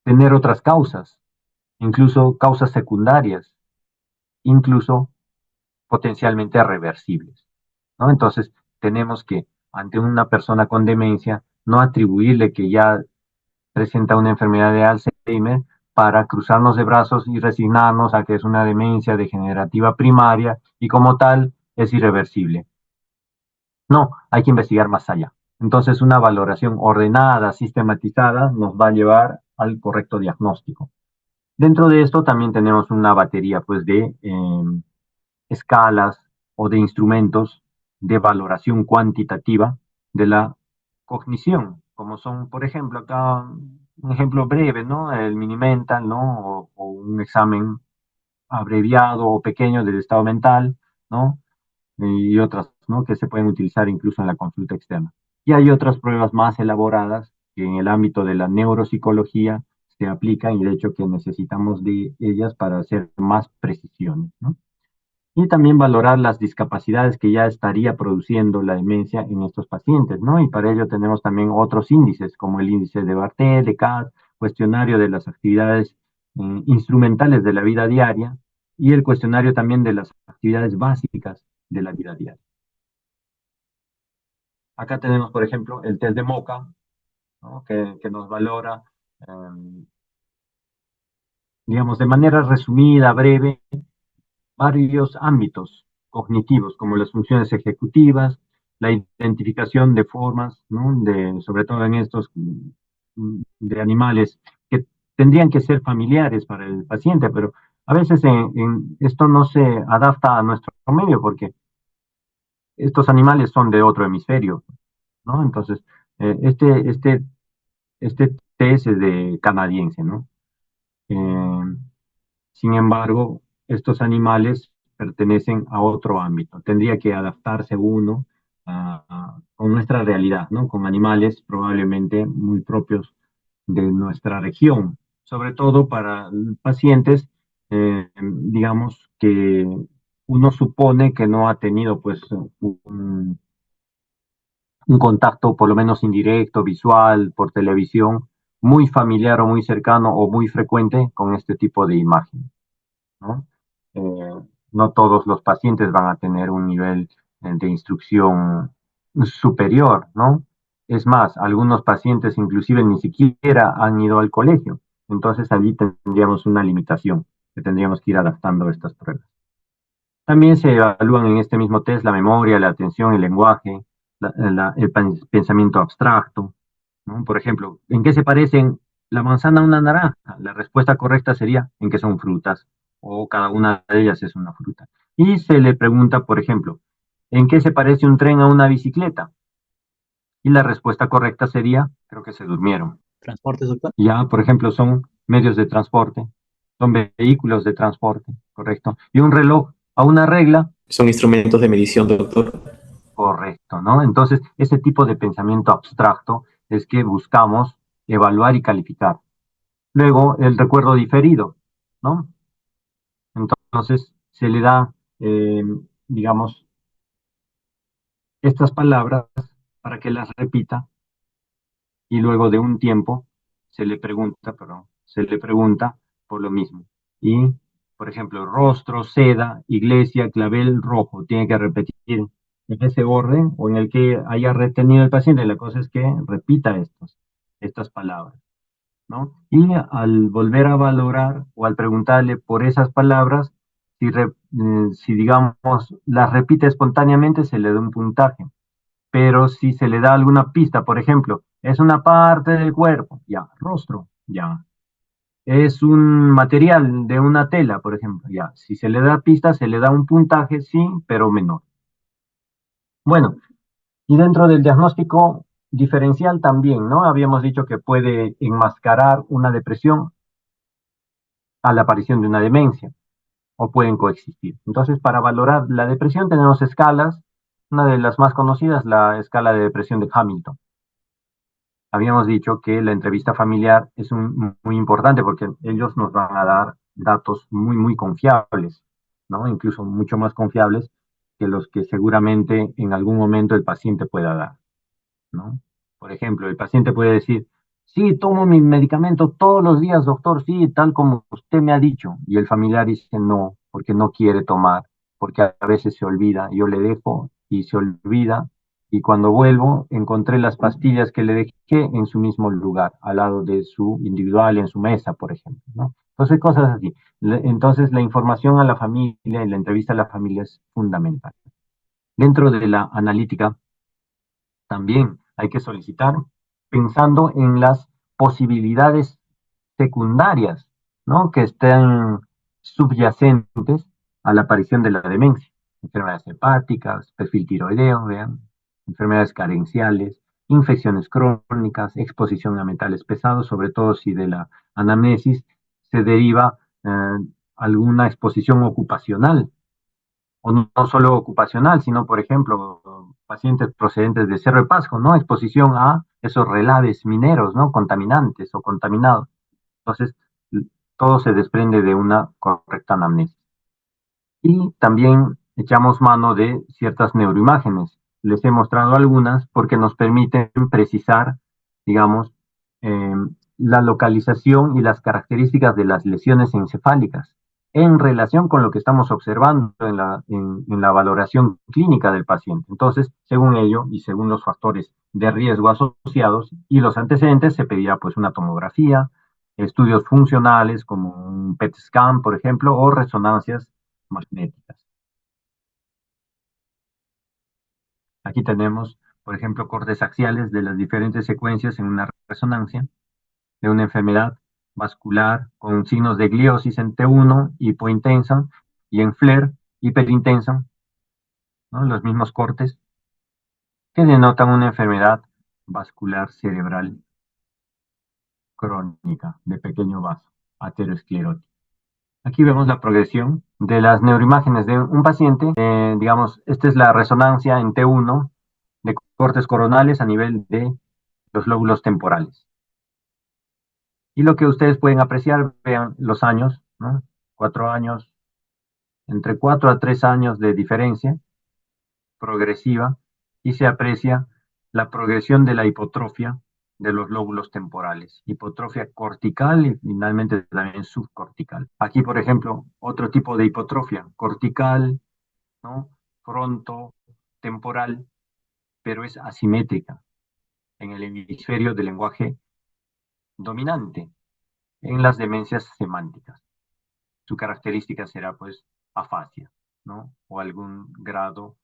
tener otras causas, incluso causas secundarias, incluso potencialmente reversibles, ¿no? Entonces, tenemos que, ante una persona con demencia, no atribuirle que ya presenta una enfermedad de Alzheimer para cruzarnos de brazos y resignarnos a que es una demencia degenerativa primaria y como tal es irreversible. No, hay que investigar más allá. Entonces, una valoración ordenada, sistematizada, nos va a llevar al correcto diagnóstico. Dentro de esto también tenemos una batería pues, de escalas o de instrumentos de valoración cuantitativa de la cognición, como son, por ejemplo, acá un ejemplo breve, ¿no? El mini mental, ¿no? O un examen abreviado o pequeño del estado mental, ¿no? Y otras, ¿no? Que se pueden utilizar incluso en la consulta externa. Y hay otras pruebas más elaboradas que en el ámbito de la neuropsicología se aplican y de hecho que necesitamos de ellas para hacer más precisiones, ¿no? Y también valorar las discapacidades que ya estaría produciendo la demencia en estos pacientes, ¿no? Y para ello tenemos también otros índices, como el índice de Bartel, de CAT, cuestionario de las actividades instrumentales de la vida diaria y el cuestionario también de las actividades básicas de la vida diaria. Acá tenemos, por ejemplo, el test de MOCA, ¿no? Que nos valora, eh, digamos, de manera resumida, breve, varios ámbitos cognitivos, como las funciones ejecutivas, la identificación de formas, ¿no? Sobre todo en estos de animales que tendrían que ser familiares para el paciente, pero a veces esto no se adapta a nuestro medio porque estos animales son de otro hemisferio, ¿no? Entonces, eh, este, este, este test es de canadiense, ¿no? Eh, Sin embargo, estos animales pertenecen a otro ámbito. Tendría que adaptarse uno con nuestra realidad, ¿no? Con animales probablemente muy propios de nuestra región, sobre todo para pacientes, digamos, que uno supone que no ha tenido pues un contacto por lo menos indirecto, visual, por televisión, muy familiar o muy cercano o muy frecuente con este tipo de imagen, ¿no? No todos los pacientes van a tener un nivel de instrucción superior, ¿no? Es más, algunos pacientes inclusive ni siquiera han ido al colegio. Entonces allí tendríamos una limitación que tendríamos que ir adaptando a estas pruebas. También se evalúan en este mismo test la memoria, la atención, el lenguaje, el pensamiento abstracto, ¿no? Por ejemplo, ¿en qué se parecen la manzana a una naranja? La respuesta correcta sería en que son frutas o cada una de ellas es una fruta. Y se le pregunta, por ejemplo, ¿en qué se parece un tren a una bicicleta? Y la respuesta correcta sería, creo que se durmieron. ¿Transporte, doctor? Ya, por ejemplo, son medios de transporte, son vehículos de transporte, correcto. Y un reloj a una regla, Son instrumentos de medición, doctor. correcto, ¿no? Entonces, ese tipo de pensamiento abstracto es que buscamos evaluar y calificar. Luego, el recuerdo diferido, ¿no? Entonces, se le da, digamos, estas palabras para que las repita y luego de un tiempo se le pregunta por lo mismo. Y, por ejemplo, rostro, seda, iglesia, clavel, rojo, tiene que repetir en ese orden o en el que haya retenido el paciente. La cosa es que repita estas palabras, ¿no? Y al volver a valorar o al preguntarle por esas palabras, si digamos las repite espontáneamente, se le da un puntaje, pero si se le da alguna pista, por ejemplo, es una parte del cuerpo, ya, rostro, ya, es un material de una tela, por ejemplo, ya, si se le da pista, se le da un puntaje, sí, pero menor. Bueno, y dentro del diagnóstico diferencial también, ¿no? Habíamos dicho que puede enmascarar una depresión a la aparición de una demencia o pueden coexistir. Entonces, para valorar la depresión tenemos escalas, una de las más conocidas, la escala de depresión de Hamilton. Habíamos dicho que la entrevista familiar es muy importante porque ellos nos van a dar datos muy confiables, ¿no? Incluso mucho más confiables que los que seguramente en algún momento el paciente pueda dar, ¿no? Por ejemplo, el paciente puede decir, sí, tomo mi medicamento todos los días, doctor, sí, tal como usted me ha dicho. Y el familiar dice no, porque no quiere tomar, porque a veces se olvida. Yo le dejo y se olvida. Y cuando vuelvo, encontré las pastillas que le dejé en su mismo lugar, al lado de su individual, en su mesa, por ejemplo, ¿no? Entonces, cosas así. Entonces, la información a la familia y la entrevista a la familia es fundamental. Dentro de la analítica, también hay que solicitar pensando en las posibilidades secundarias, ¿no? Que estén subyacentes a la aparición de la demencia. Enfermedades hepáticas, perfil tiroideo, vean, enfermedades carenciales, infecciones crónicas, exposición a metales pesados, sobre todo si de la anamnesis se deriva alguna exposición ocupacional, o no solo ocupacional, sino, por ejemplo, pacientes procedentes de Cerro de Pasco, ¿no? Exposición a esos relaves mineros, ¿no? Contaminantes o contaminados. Entonces, todo se desprende de una correcta anamnesis. Y también echamos mano de ciertas neuroimágenes. Les he mostrado algunas porque nos permiten precisar, digamos, eh, la localización y las características de las lesiones encefálicas en relación con lo que estamos observando en la valoración clínica del paciente. Entonces, según ello y según los factores de riesgo asociados y los antecedentes, se pedirá pues una tomografía, estudios funcionales como un PET scan, por ejemplo, o resonancias magnéticas. Aquí tenemos, por ejemplo, cortes axiales de las diferentes secuencias en una resonancia de una enfermedad vascular con signos de gliosis en T1, hipointensa, y en FLAIR, hiperintensa, ¿no? Los mismos cortes que denotan una enfermedad vascular cerebral crónica de pequeño vaso, aterosclerótica. Aquí vemos la progresión de las neuroimágenes de un paciente. Digamos, esta es la resonancia en T1 de cortes coronales a nivel de los lóbulos temporales. Y lo que ustedes pueden apreciar, vean los años, ¿no? 4 años, entre 4 a 3 años de diferencia progresiva, y se aprecia la progresión de la hipotrofia de los lóbulos temporales, hipotrofia cortical y finalmente también subcortical. Aquí, por ejemplo, otro tipo de hipotrofia, cortical, ¿no? Frontotemporal, pero es asimétrica en el hemisferio del lenguaje dominante, en las demencias semánticas. Su característica será, pues, afasia, ¿no? O algún grado,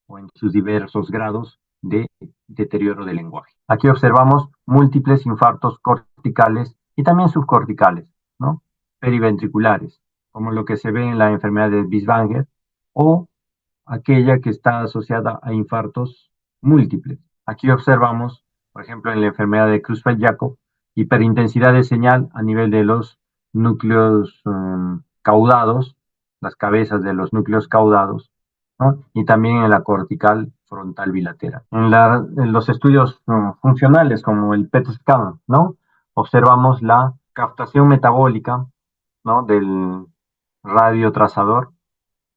o en sus diversos grados de deterioro del lenguaje. Aquí observamos múltiples infartos corticales y también subcorticales, ¿no? Periventriculares, como lo que se ve en la enfermedad de Binswanger, o aquella que está asociada a infartos múltiples. Aquí observamos, por ejemplo, en la enfermedad de Creutzfeldt-Jakob, hiperintensidad de señal a nivel de los núcleos caudados, las cabezas de los núcleos caudados, ¿no? Y también en la cortical frontal bilateral. En los estudios funcionales, como el PET scan, ¿no? Observamos la captación metabólica, ¿no? Del radiotrazador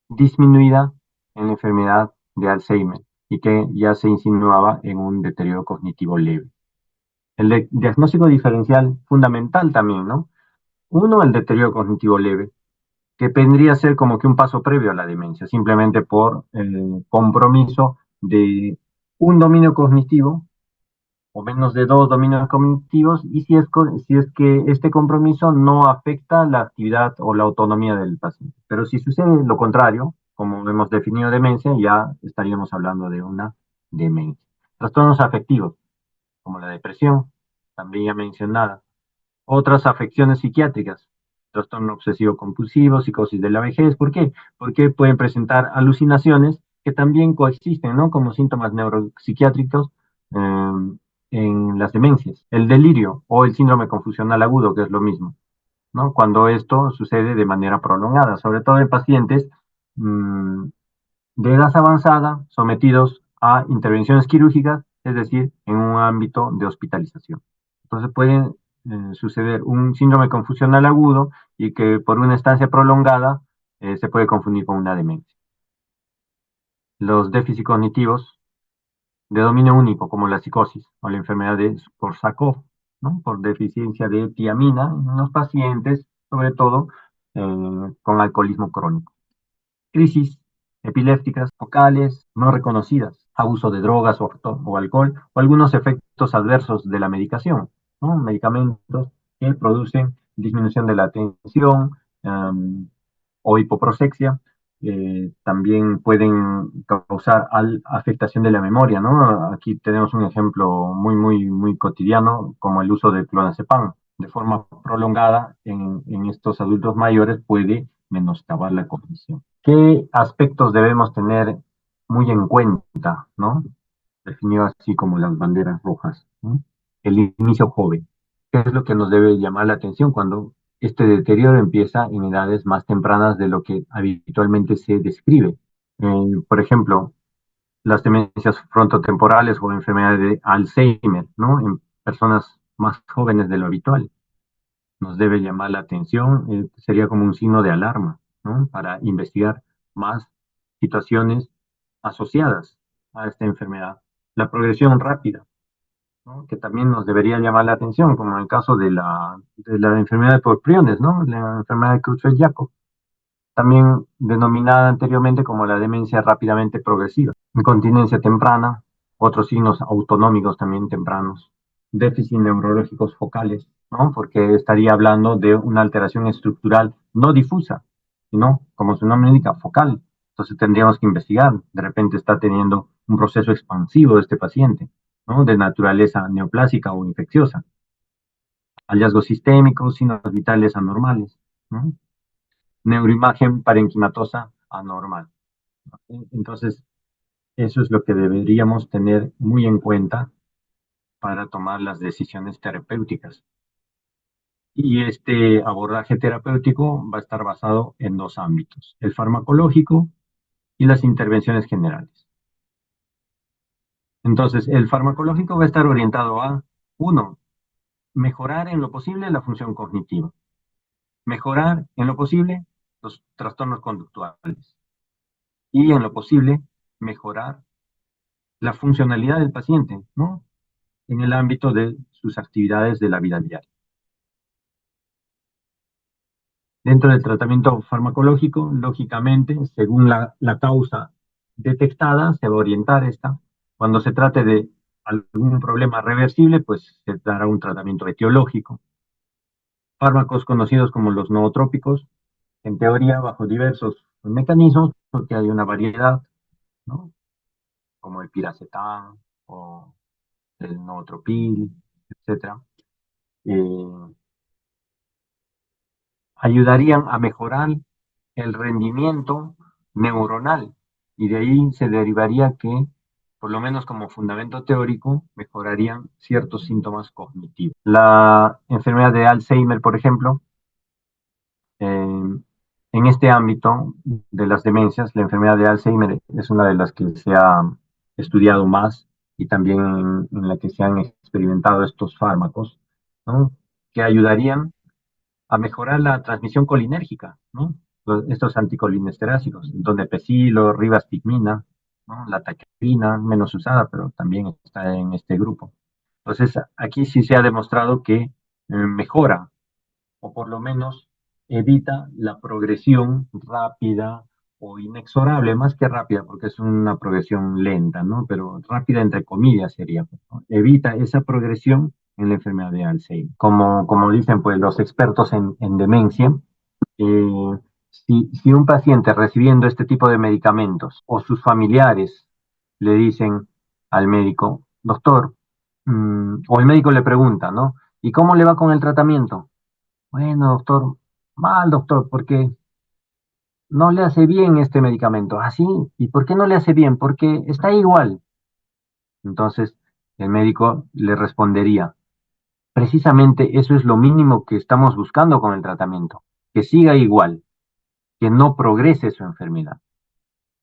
disminuida en la enfermedad de Alzheimer y que ya se insinuaba en un deterioro cognitivo leve. El diagnóstico diferencial fundamental también, ¿no? Uno, el deterioro cognitivo leve, que vendría a ser como que un paso previo a la demencia, simplemente por el compromiso de un dominio cognitivo o menos de dos dominios cognitivos, y si es que este compromiso no afecta la actividad o la autonomía del paciente. Pero si sucede lo contrario, como hemos definido demencia, ya estaríamos hablando de una demencia. Trastornos afectivos, como la depresión, también ya mencionada. Otras afecciones psiquiátricas, trastorno obsesivo compulsivo, psicosis de la vejez. ¿Por qué? Porque pueden presentar alucinaciones que también coexisten, ¿no? Como síntomas neuropsiquiátricos eh, en las demencias. El delirio o el síndrome confusional agudo, que es lo mismo, ¿no? Cuando esto sucede de manera prolongada, sobre todo en pacientes de edad avanzada sometidos a intervenciones quirúrgicas, es decir, en un ámbito de hospitalización. Entonces puede suceder un síndrome confusional agudo y que por una estancia prolongada se puede confundir con una demencia. Los déficits cognitivos de dominio único, como la psicosis o la enfermedad de Korsakoff, ¿no? Por deficiencia de tiamina en los pacientes, sobre todo con alcoholismo crónico. Crisis epilépticas focales no reconocidas, abuso de drogas o alcohol, o algunos efectos adversos de la medicación, ¿no? Medicamentos que producen disminución de la atención o hipoprosexia. También pueden causar afectación de la memoria, ¿no? Aquí tenemos un ejemplo muy cotidiano, como el uso de clonazepam de forma prolongada en estos adultos mayores puede menoscabar la cognición. ¿Qué aspectos debemos tener muy en cuenta, ¿no? Definido así como las banderas rojas, ¿no? El inicio joven. ¿Qué es lo que nos debe llamar la atención cuando este deterioro empieza en edades más tempranas de lo que habitualmente se describe? Por ejemplo, las demencias frontotemporales o enfermedades de Alzheimer, ¿no? En personas más jóvenes de lo habitual. Nos debe llamar la atención, sería como un signo de alarma, ¿no? Para investigar más situaciones asociadas a esta enfermedad. La progresión rápida, ¿no? Que también nos debería llamar la atención, como en el caso de la enfermedad de priones, ¿no? La enfermedad de Creutzfeldt-Jakob, también denominada anteriormente como la demencia rápidamente progresiva. Incontinencia temprana, otros signos autonómicos también tempranos, déficit neurológicos focales, ¿no? Porque estaría hablando de una alteración estructural no difusa, sino, como su nombre indica, focal. Entonces tendríamos que investigar. De repente está teniendo un proceso expansivo de este paciente, ¿no? De naturaleza neoplásica o infecciosa, hallazgos sistémicos, signos vitales anormales, ¿no? Neuroimagen parenquimatosa anormal. Entonces, eso es lo que deberíamos tener muy en cuenta para tomar las decisiones terapéuticas. Y este abordaje terapéutico va a estar basado en dos ámbitos, el farmacológico y las intervenciones generales. Entonces, el farmacológico va a estar orientado a, uno, mejorar en lo posible la función cognitiva, mejorar en lo posible los trastornos conductuales y en lo posible mejorar la funcionalidad del paciente, ¿no? En el ámbito de sus actividades de la vida diaria. Dentro del tratamiento farmacológico, lógicamente, según la causa detectada, se va a orientar esta. Cuando se trate de algún problema reversible, pues se dará un tratamiento etiológico. Fármacos conocidos como los nootrópicos, en teoría bajo diversos mecanismos, porque hay una variedad, ¿no? Como el piracetam o el nootropil, etcétera. Ayudarían a mejorar el rendimiento neuronal y de ahí se derivaría que, por lo menos como fundamento teórico, mejorarían ciertos síntomas cognitivos. La enfermedad de Alzheimer, por ejemplo, en este ámbito de las demencias, la enfermedad de Alzheimer es una de las que se ha estudiado más y también en la que se han experimentado estos fármacos, ¿no? Que ayudarían a mejorar la transmisión colinérgica, ¿no? Estos anticolinesterásicos, donepezilo, ribastigmina, ¿no? La taquipirina, menos usada, pero también está en este grupo. Entonces, aquí sí se ha demostrado que mejora, o por lo menos evita la progresión rápida o inexorable, más que rápida, porque es una progresión lenta, ¿no? Pero rápida entre comillas sería, ¿no? Evita esa progresión en la enfermedad de Alzheimer. Como dicen pues los expertos en demencia, eh, si un paciente recibiendo este tipo de medicamentos o sus familiares le dicen al médico, doctor, o el médico le pregunta, ¿no? ¿Y cómo le va con el tratamiento? Bueno, doctor, mal, doctor, porque no le hace bien este medicamento. ¿Ah, sí? ¿Y por qué no le hace bien? Porque está igual. Entonces, el médico le respondería, precisamente eso es lo mínimo que estamos buscando con el tratamiento, que siga igual, que no progrese su enfermedad.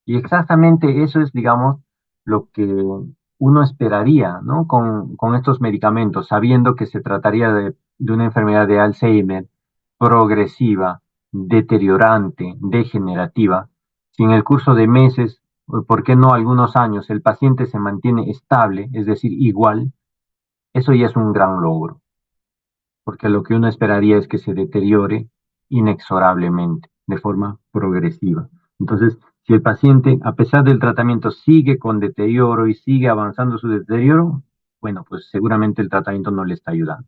Y exactamente eso es, digamos, lo que uno esperaría, ¿no? Con estos medicamentos, sabiendo que se trataría de una enfermedad de Alzheimer progresiva, deteriorante, degenerativa. Si en el curso de meses, o por qué no algunos años, el paciente se mantiene estable, es decir, igual, eso ya es un gran logro, porque lo que uno esperaría es que se deteriore inexorablemente, de forma progresiva. Entonces, si el paciente, a pesar del tratamiento, sigue con deterioro y sigue avanzando su deterioro, bueno, pues seguramente el tratamiento no le está ayudando.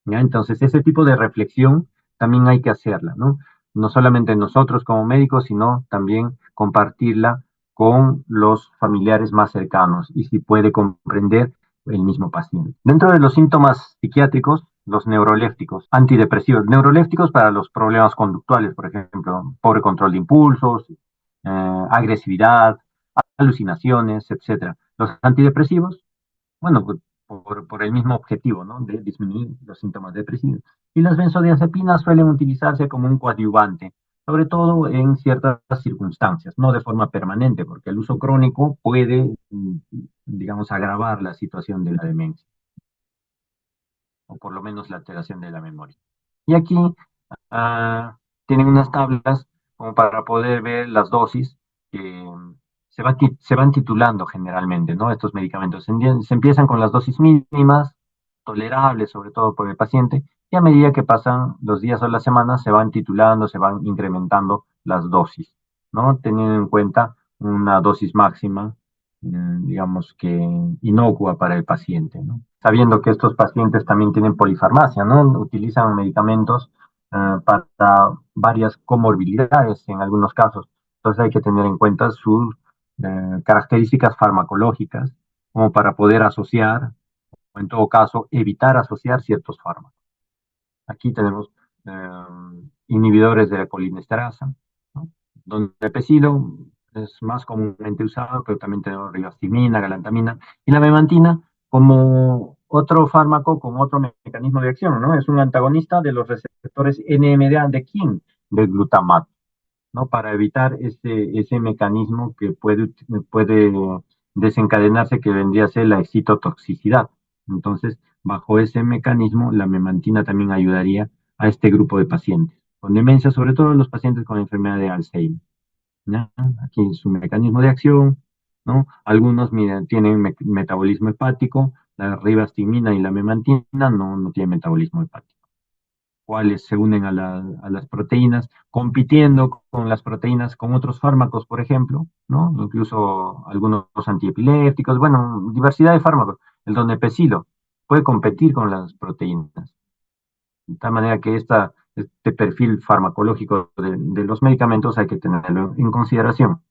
¿Ya? Entonces, ese tipo de reflexión también hay que hacerla, ¿no? No solamente nosotros como médicos, sino también compartirla con los familiares más cercanos y si puede comprender el mismo paciente. Dentro de los síntomas psiquiátricos, los neurolépticos, antidepresivos, neurolépticos para los problemas conductuales, por ejemplo, pobre control de impulsos, agresividad, alucinaciones, etcétera. Los antidepresivos, bueno, pues por el mismo objetivo, ¿no? De disminuir los síntomas depresivos. Y las benzodiazepinas suelen utilizarse como un coadyuvante, sobre todo en ciertas circunstancias, no de forma permanente, porque el uso crónico puede, digamos, agravar la situación de la demencia, o por lo menos la alteración de la memoria. Y aquí tienen unas tablas como para poder ver las dosis que se van titulando generalmente, ¿no? Estos medicamentos. Se empiezan con las dosis mínimas, tolerables sobre todo por el paciente, y a medida que pasan los días o las semanas se van titulando, se van incrementando las dosis, ¿no? Teniendo en cuenta una dosis máxima, digamos que inocua para el paciente, ¿no? Sabiendo que estos pacientes también tienen polifarmacia, ¿no? Utilizan medicamentos para varias comorbilidades en algunos casos. Entonces hay que tener en cuenta sus características farmacológicas como para poder asociar o en todo caso evitar asociar ciertos fármacos. Aquí tenemos inhibidores de la colinesterasa, ¿no? Donde el pecilo es más comúnmente usado, pero también tenemos ribastimina, galantamina y la memantina como otro fármaco con otro mecanismo de acción, ¿no? Es un antagonista de los receptores NMDA de King, del glutamato, ¿no? Para evitar ese mecanismo que puede desencadenarse, que vendría a ser la excitotoxicidad. Entonces, bajo ese mecanismo, la memantina también ayudaría a este grupo de pacientes con demencia, sobre todo los pacientes con enfermedad de Alzheimer, ¿no? Aquí su mecanismo de acción, ¿no? Algunos tienen metabolismo hepático, la ribastimina y la memantina no tienen metabolismo hepático, cuales se unen a las proteínas, compitiendo con las proteínas con otros fármacos, por ejemplo, ¿no? Incluso algunos antiepilépticos, bueno, diversidad de fármacos. El donepezilo puede competir con las proteínas. De tal manera que este perfil farmacológico de los medicamentos hay que tenerlo en consideración.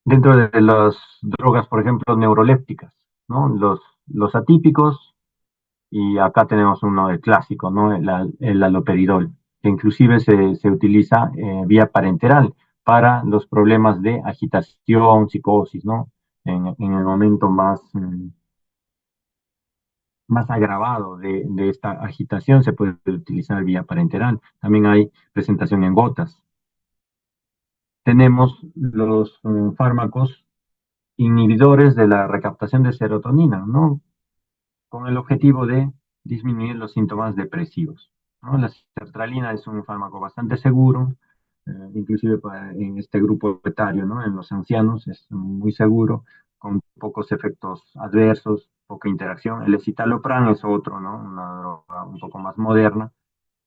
Dentro de las drogas, por ejemplo, neurolépticas, ¿no? Los atípicos, y acá tenemos uno del clásico, ¿no? El haloperidol, que inclusive se utiliza vía parenteral para los problemas de agitación, psicosis, ¿no? En el momento más agravado de esta agitación se puede utilizar vía parenteral. También hay presentación en gotas. Tenemos los fármacos inhibidores de la recaptación de serotonina, ¿no? Con el objetivo de disminuir los síntomas depresivos, ¿no? La sertralina es un fármaco bastante seguro, inclusive en este grupo etario, ¿no? En los ancianos es muy seguro, con pocos efectos adversos, poca interacción. El escitalopram es otro, ¿no? Una droga un poco más moderna,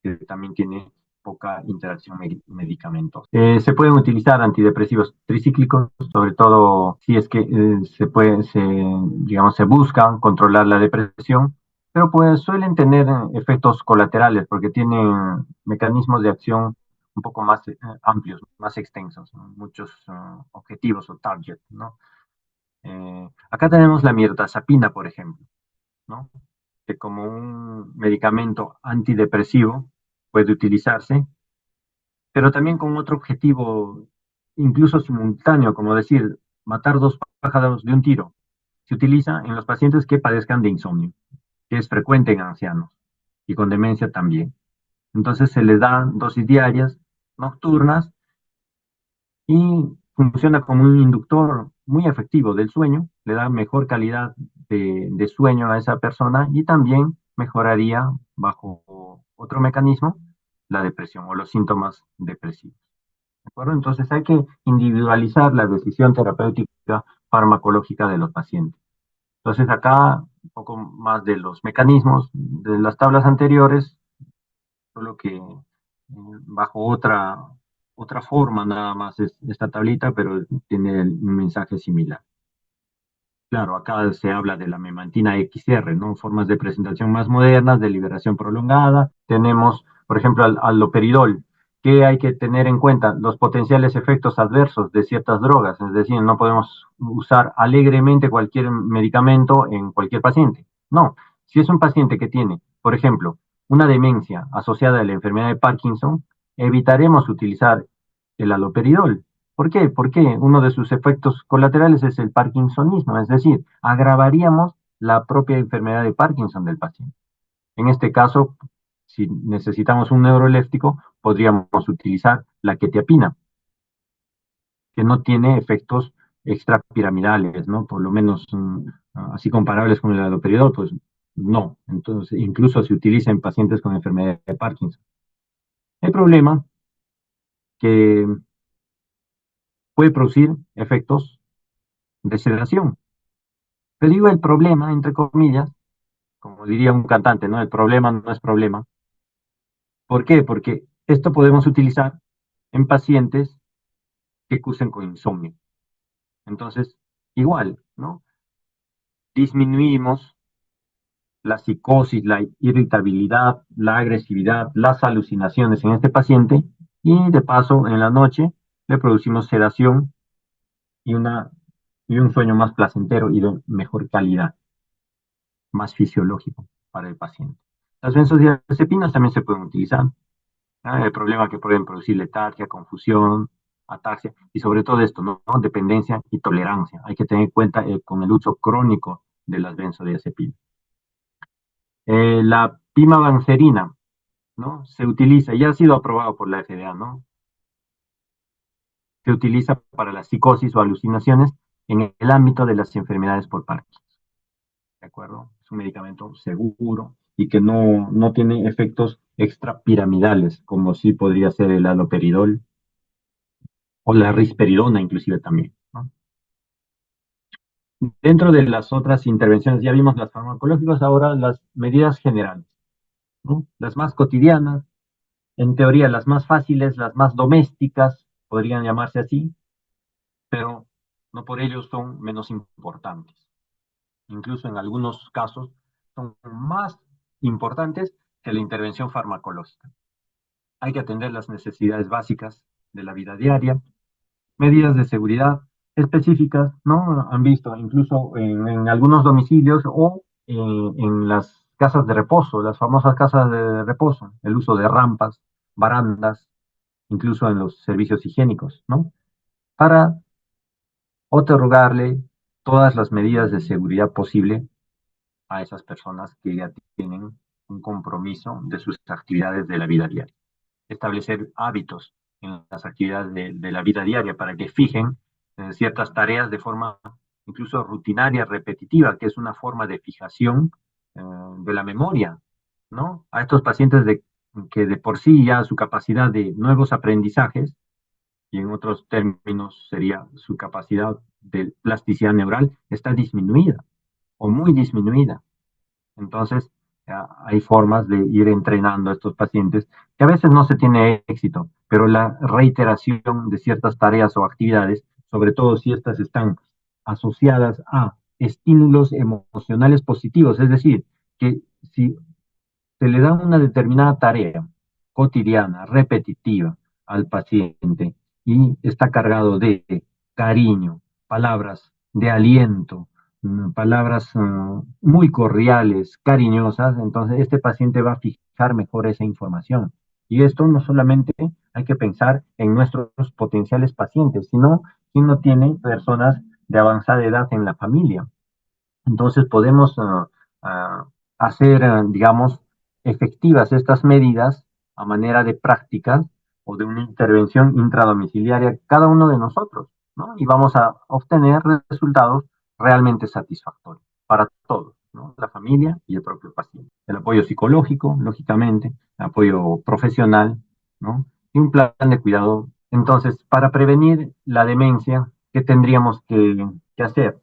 que también tiene poca interacción medicamentosa. Se pueden utilizar antidepresivos tricíclicos, sobre todo si es que digamos, se busca controlar la depresión, pero pues suelen tener efectos colaterales porque tienen mecanismos de acción un poco más amplios, más extensos, ¿no? Muchos objetivos o target, ¿no? Acá tenemos la mirtazapina, por ejemplo, ¿no? Que como un medicamento antidepresivo puede utilizarse, pero también con otro objetivo, incluso simultáneo, como decir, matar dos pájaros de un tiro. Se utiliza en los pacientes que padezcan de insomnio, que es frecuente en ancianos y con demencia también. Entonces se les dan dosis diarias nocturnas y funciona como un inductor muy efectivo del sueño, le da mejor calidad de sueño a esa persona y también mejoraría bajo otro mecanismo la depresión o los síntomas depresivos. ¿De acuerdo? Entonces hay que individualizar la decisión terapéutica farmacológica de los pacientes. Entonces acá un poco más de los mecanismos de las tablas anteriores, solo que bajo otra forma nada más es esta tablita, pero tiene un mensaje similar. Claro, acá se habla de la memantina XR, ¿no? Formas de presentación más modernas, de liberación prolongada. Tenemos, por ejemplo, al haloperidol, que hay que tener en cuenta los potenciales efectos adversos de ciertas drogas, es decir, no podemos usar alegremente cualquier medicamento en cualquier paciente. No, si es un paciente que tiene, por ejemplo, una demencia asociada a la enfermedad de Parkinson, evitaremos utilizar el haloperidol. ¿Por qué? Porque uno de sus efectos colaterales es el parkinsonismo, es decir, agravaríamos la propia enfermedad de Parkinson del paciente. En este caso, si necesitamos un neuroléptico, podríamos utilizar la quetiapina, que no tiene efectos extrapiramidales, ¿no? Por lo menos así comparables con el haloperidol, pues no. Entonces, incluso se utiliza en pacientes con enfermedad de Parkinson. El problema que puede producir efectos de sedación. Te digo el problema, entre comillas, como diría un cantante, ¿no? El problema no es problema. ¿Por qué? Porque esto podemos utilizar en pacientes que cursen con insomnio. Entonces, igual, ¿no? Disminuimos la psicosis, la irritabilidad, la agresividad, las alucinaciones en este paciente y de paso en la noche le producimos sedación y, y un sueño más placentero y de mejor calidad, más fisiológico para el paciente. Las benzodiazepinas también se pueden utilizar. El problema que pueden producir letargia, confusión, ataxia y sobre todo esto, ¿no? Dependencia y tolerancia. Hay que tener en cuenta con el uso crónico de las benzodiazepinas. La pimavanserina, ¿no? Se utiliza, ya ha sido aprobado por la FDA, ¿no? Se utiliza para la psicosis o alucinaciones en el ámbito de las enfermedades por Parkinson, ¿de acuerdo? Es un medicamento seguro y que no tiene efectos extrapiramidales, como sí podría ser el haloperidol o la risperidona inclusive también, ¿no? Dentro de las otras intervenciones, ya vimos las farmacológicas, ahora las medidas generales, ¿no? Las más cotidianas, en teoría las más fáciles, las más domésticas, podrían llamarse así, pero no por ello son menos importantes. Incluso en algunos casos son más importantes que la intervención farmacológica. Hay que atender las necesidades básicas de la vida diaria, medidas de seguridad específicas, ¿no? Han visto incluso en algunos domicilios o en las casas de reposo, las famosas casas de reposo, el uso de rampas, barandas, incluso en los servicios higiénicos, ¿no? Para otorgarle todas las medidas de seguridad posible a esas personas que ya tienen un compromiso de sus actividades de la vida diaria. Establecer hábitos en las actividades de la vida diaria para que fijen ciertas tareas de forma incluso rutinaria, repetitiva, que es una forma de fijación de la memoria, ¿no? A estos pacientes que de por sí ya su capacidad de nuevos aprendizajes, y en otros términos sería su capacidad de plasticidad neural, está disminuida o muy disminuida. Entonces, hay formas de ir entrenando a estos pacientes que a veces no se tiene éxito, pero la reiteración de ciertas tareas o actividades, sobre todo si estas están asociadas a estímulos emocionales positivos, es decir, que si se le da una determinada tarea cotidiana, repetitiva al paciente y está cargado de cariño, palabras de aliento, palabras muy cordiales, cariñosas, entonces este paciente va a fijar mejor esa información. Y esto no solamente hay que pensar en nuestros potenciales pacientes, sino si no tiene personas de avanzada edad en la familia. Entonces podemos hacer, digamos, efectivas estas medidas a manera de prácticas o de una intervención intradomiciliaria cada uno de nosotros, ¿no? Y vamos a obtener resultados realmente satisfactorios para todos, ¿no? La familia y el propio paciente. El apoyo psicológico, lógicamente, el apoyo profesional, ¿no? Y un plan de cuidado. Entonces, para prevenir la demencia, ¿qué tendríamos que hacer?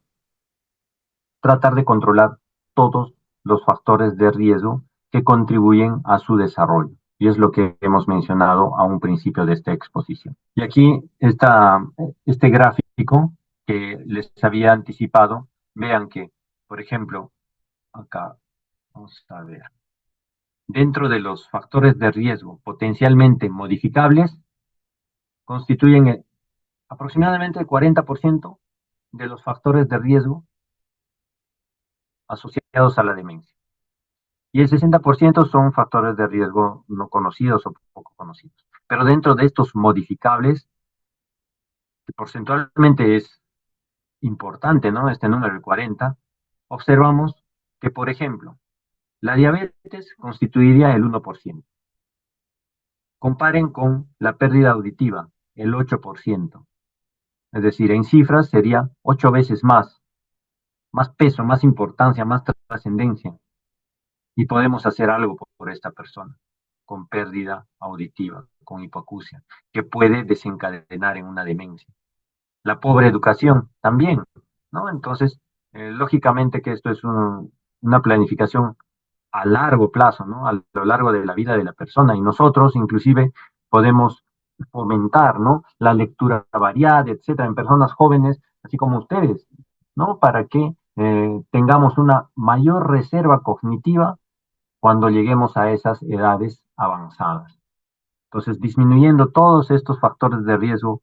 Tratar de controlar todos los factores de riesgo que contribuyen a su desarrollo. Y es lo que hemos mencionado a un principio de esta exposición. Y aquí está este gráfico que les había anticipado. Vean que, por ejemplo, acá, vamos a ver, dentro de los factores de riesgo potencialmente modificables, constituyen aproximadamente el 40% de los factores de riesgo asociados a la demencia. Y el 60% son factores de riesgo no conocidos o poco conocidos. Pero dentro de estos modificables, que porcentualmente es importante, ¿no? Este número, el 40, observamos que, por ejemplo, la diabetes constituiría el 1%. Comparen con la pérdida auditiva, el 8%. Es decir, en cifras sería 8 veces más peso, más importancia, más trascendencia. Y podemos hacer algo por esta persona con pérdida auditiva, con hipoacusia, que puede desencadenar en una demencia. La pobre educación también, ¿no? Entonces, lógicamente que esto es una planificación a largo plazo, ¿no? A lo largo de la vida de la persona y nosotros inclusive podemos fomentar, ¿no? La lectura variada, etcétera, en personas jóvenes, así como ustedes, ¿no? Para que tengamos una mayor reserva cognitiva cuando lleguemos a esas edades avanzadas. Entonces, disminuyendo todos estos factores de riesgo,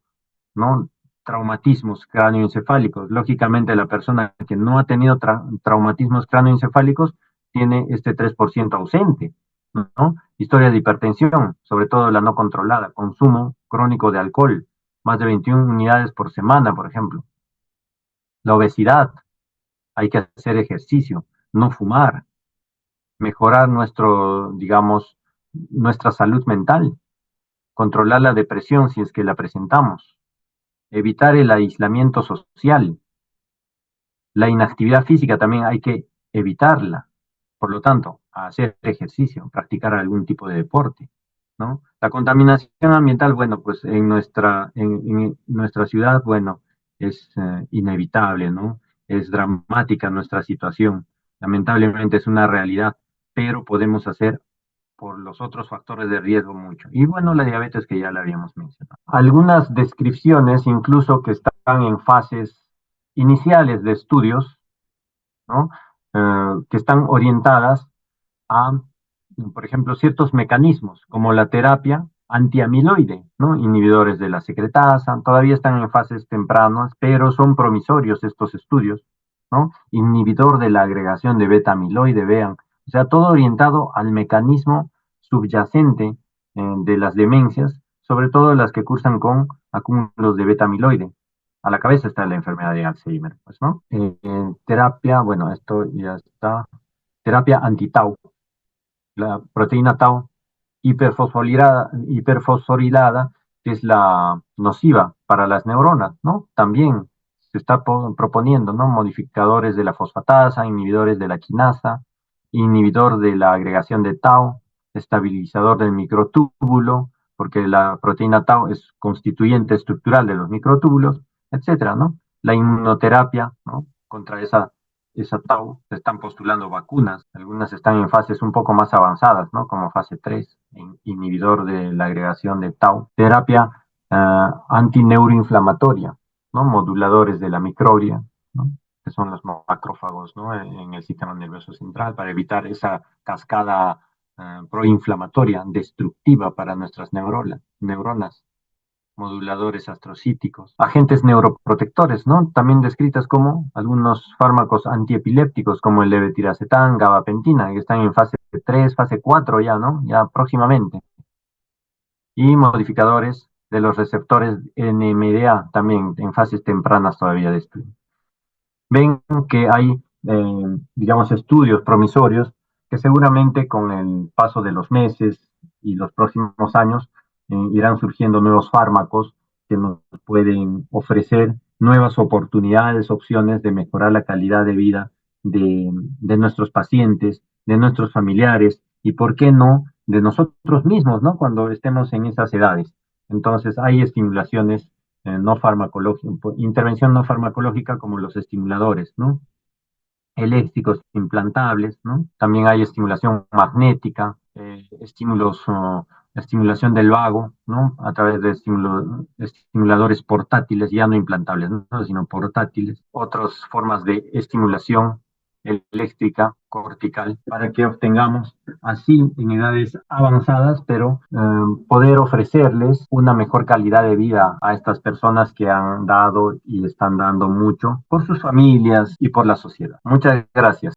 ¿no? traumatismos cráneoencefálicos. Lógicamente, la persona que no ha tenido traumatismos cráneoencefálicos tiene este 3% ausente, ¿no? Historia de hipertensión, sobre todo la no controlada, consumo crónico de alcohol, más de 21 unidades por semana, por ejemplo. La obesidad, hay que hacer ejercicio, no fumar, mejorar digamos, nuestra salud mental, controlar la depresión si es que la presentamos, evitar el aislamiento social, la inactividad física también hay que evitarla. Por lo tanto, hacer ejercicio, practicar algún tipo de deporte, ¿no? La contaminación ambiental, bueno, pues en nuestra ciudad, bueno, es inevitable, ¿no? Es dramática nuestra situación. Lamentablemente es una realidad, pero podemos hacer por los otros factores de riesgo mucho. Y bueno, la diabetes que ya la habíamos mencionado. Algunas descripciones, incluso que están en fases iniciales de estudios, ¿no? Que están orientadas a, por ejemplo, ciertos mecanismos, como la terapia antiamiloide, ¿no? Inhibidores de la secretasa, todavía están en fases tempranas, pero son promisorios estos estudios, ¿no? Inhibidor de la agregación de beta-amiloide, vean, o sea, todo orientado al mecanismo subyacente de las demencias, sobre todo las que cursan con acúmulos de beta-amiloide. A la cabeza está la enfermedad de Alzheimer, pues, ¿no? Terapia, bueno, esto ya está. Terapia anti-tau, la proteína tau hiperfosforilada, que es la nociva para las neuronas, ¿no? También se está proponiendo, ¿no? Modificadores de la fosfatasa, inhibidores de la quinasa, inhibidor de la agregación de tau, estabilizador del microtúbulo, porque la proteína tau es constituyente estructural de los microtúbulos, etcétera, ¿no? La inmunoterapia, ¿no? Contra esa tau, se están postulando vacunas, algunas están en fases un poco más avanzadas, ¿no? Como fase 3, inhibidor de la agregación de tau, terapia antineuroinflamatoria, ¿no? Moduladores de la microglia, ¿no? Que son los macrófagos, ¿no? En el sistema nervioso central, para evitar esa cascada proinflamatoria, destructiva para nuestras neuronas, moduladores astrocíticos, agentes neuroprotectores, ¿no? También descritas como algunos fármacos antiepilépticos como el levetiracetam, gabapentina, que están en fase 3, fase 4 ya, ¿no? Ya próximamente. Y modificadores de los receptores NMDA, también en fases tempranas todavía de estudio. Ven que hay, digamos, estudios promisorios que seguramente con el paso de los meses y los próximos años irán surgiendo nuevos fármacos que nos pueden ofrecer nuevas oportunidades, opciones de mejorar la calidad de vida de nuestros pacientes, de nuestros familiares y, ¿por qué no?, de nosotros mismos, ¿no? Cuando estemos en esas edades. Entonces, hay estimulaciones no farmacológica, intervención no farmacológica como los estimuladores, ¿no? Eléctricos implantables, ¿no? También hay estimulación magnética, estímulos, estimulación del vago, ¿no? A través de estimuladores portátiles, ya no implantables, ¿no? Sino portátiles. Otras formas de estimulación eléctrica, cortical, para que obtengamos así en edades avanzadas, pero poder ofrecerles una mejor calidad de vida a estas personas que han dado y están dando mucho por sus familias y por la sociedad. Muchas gracias.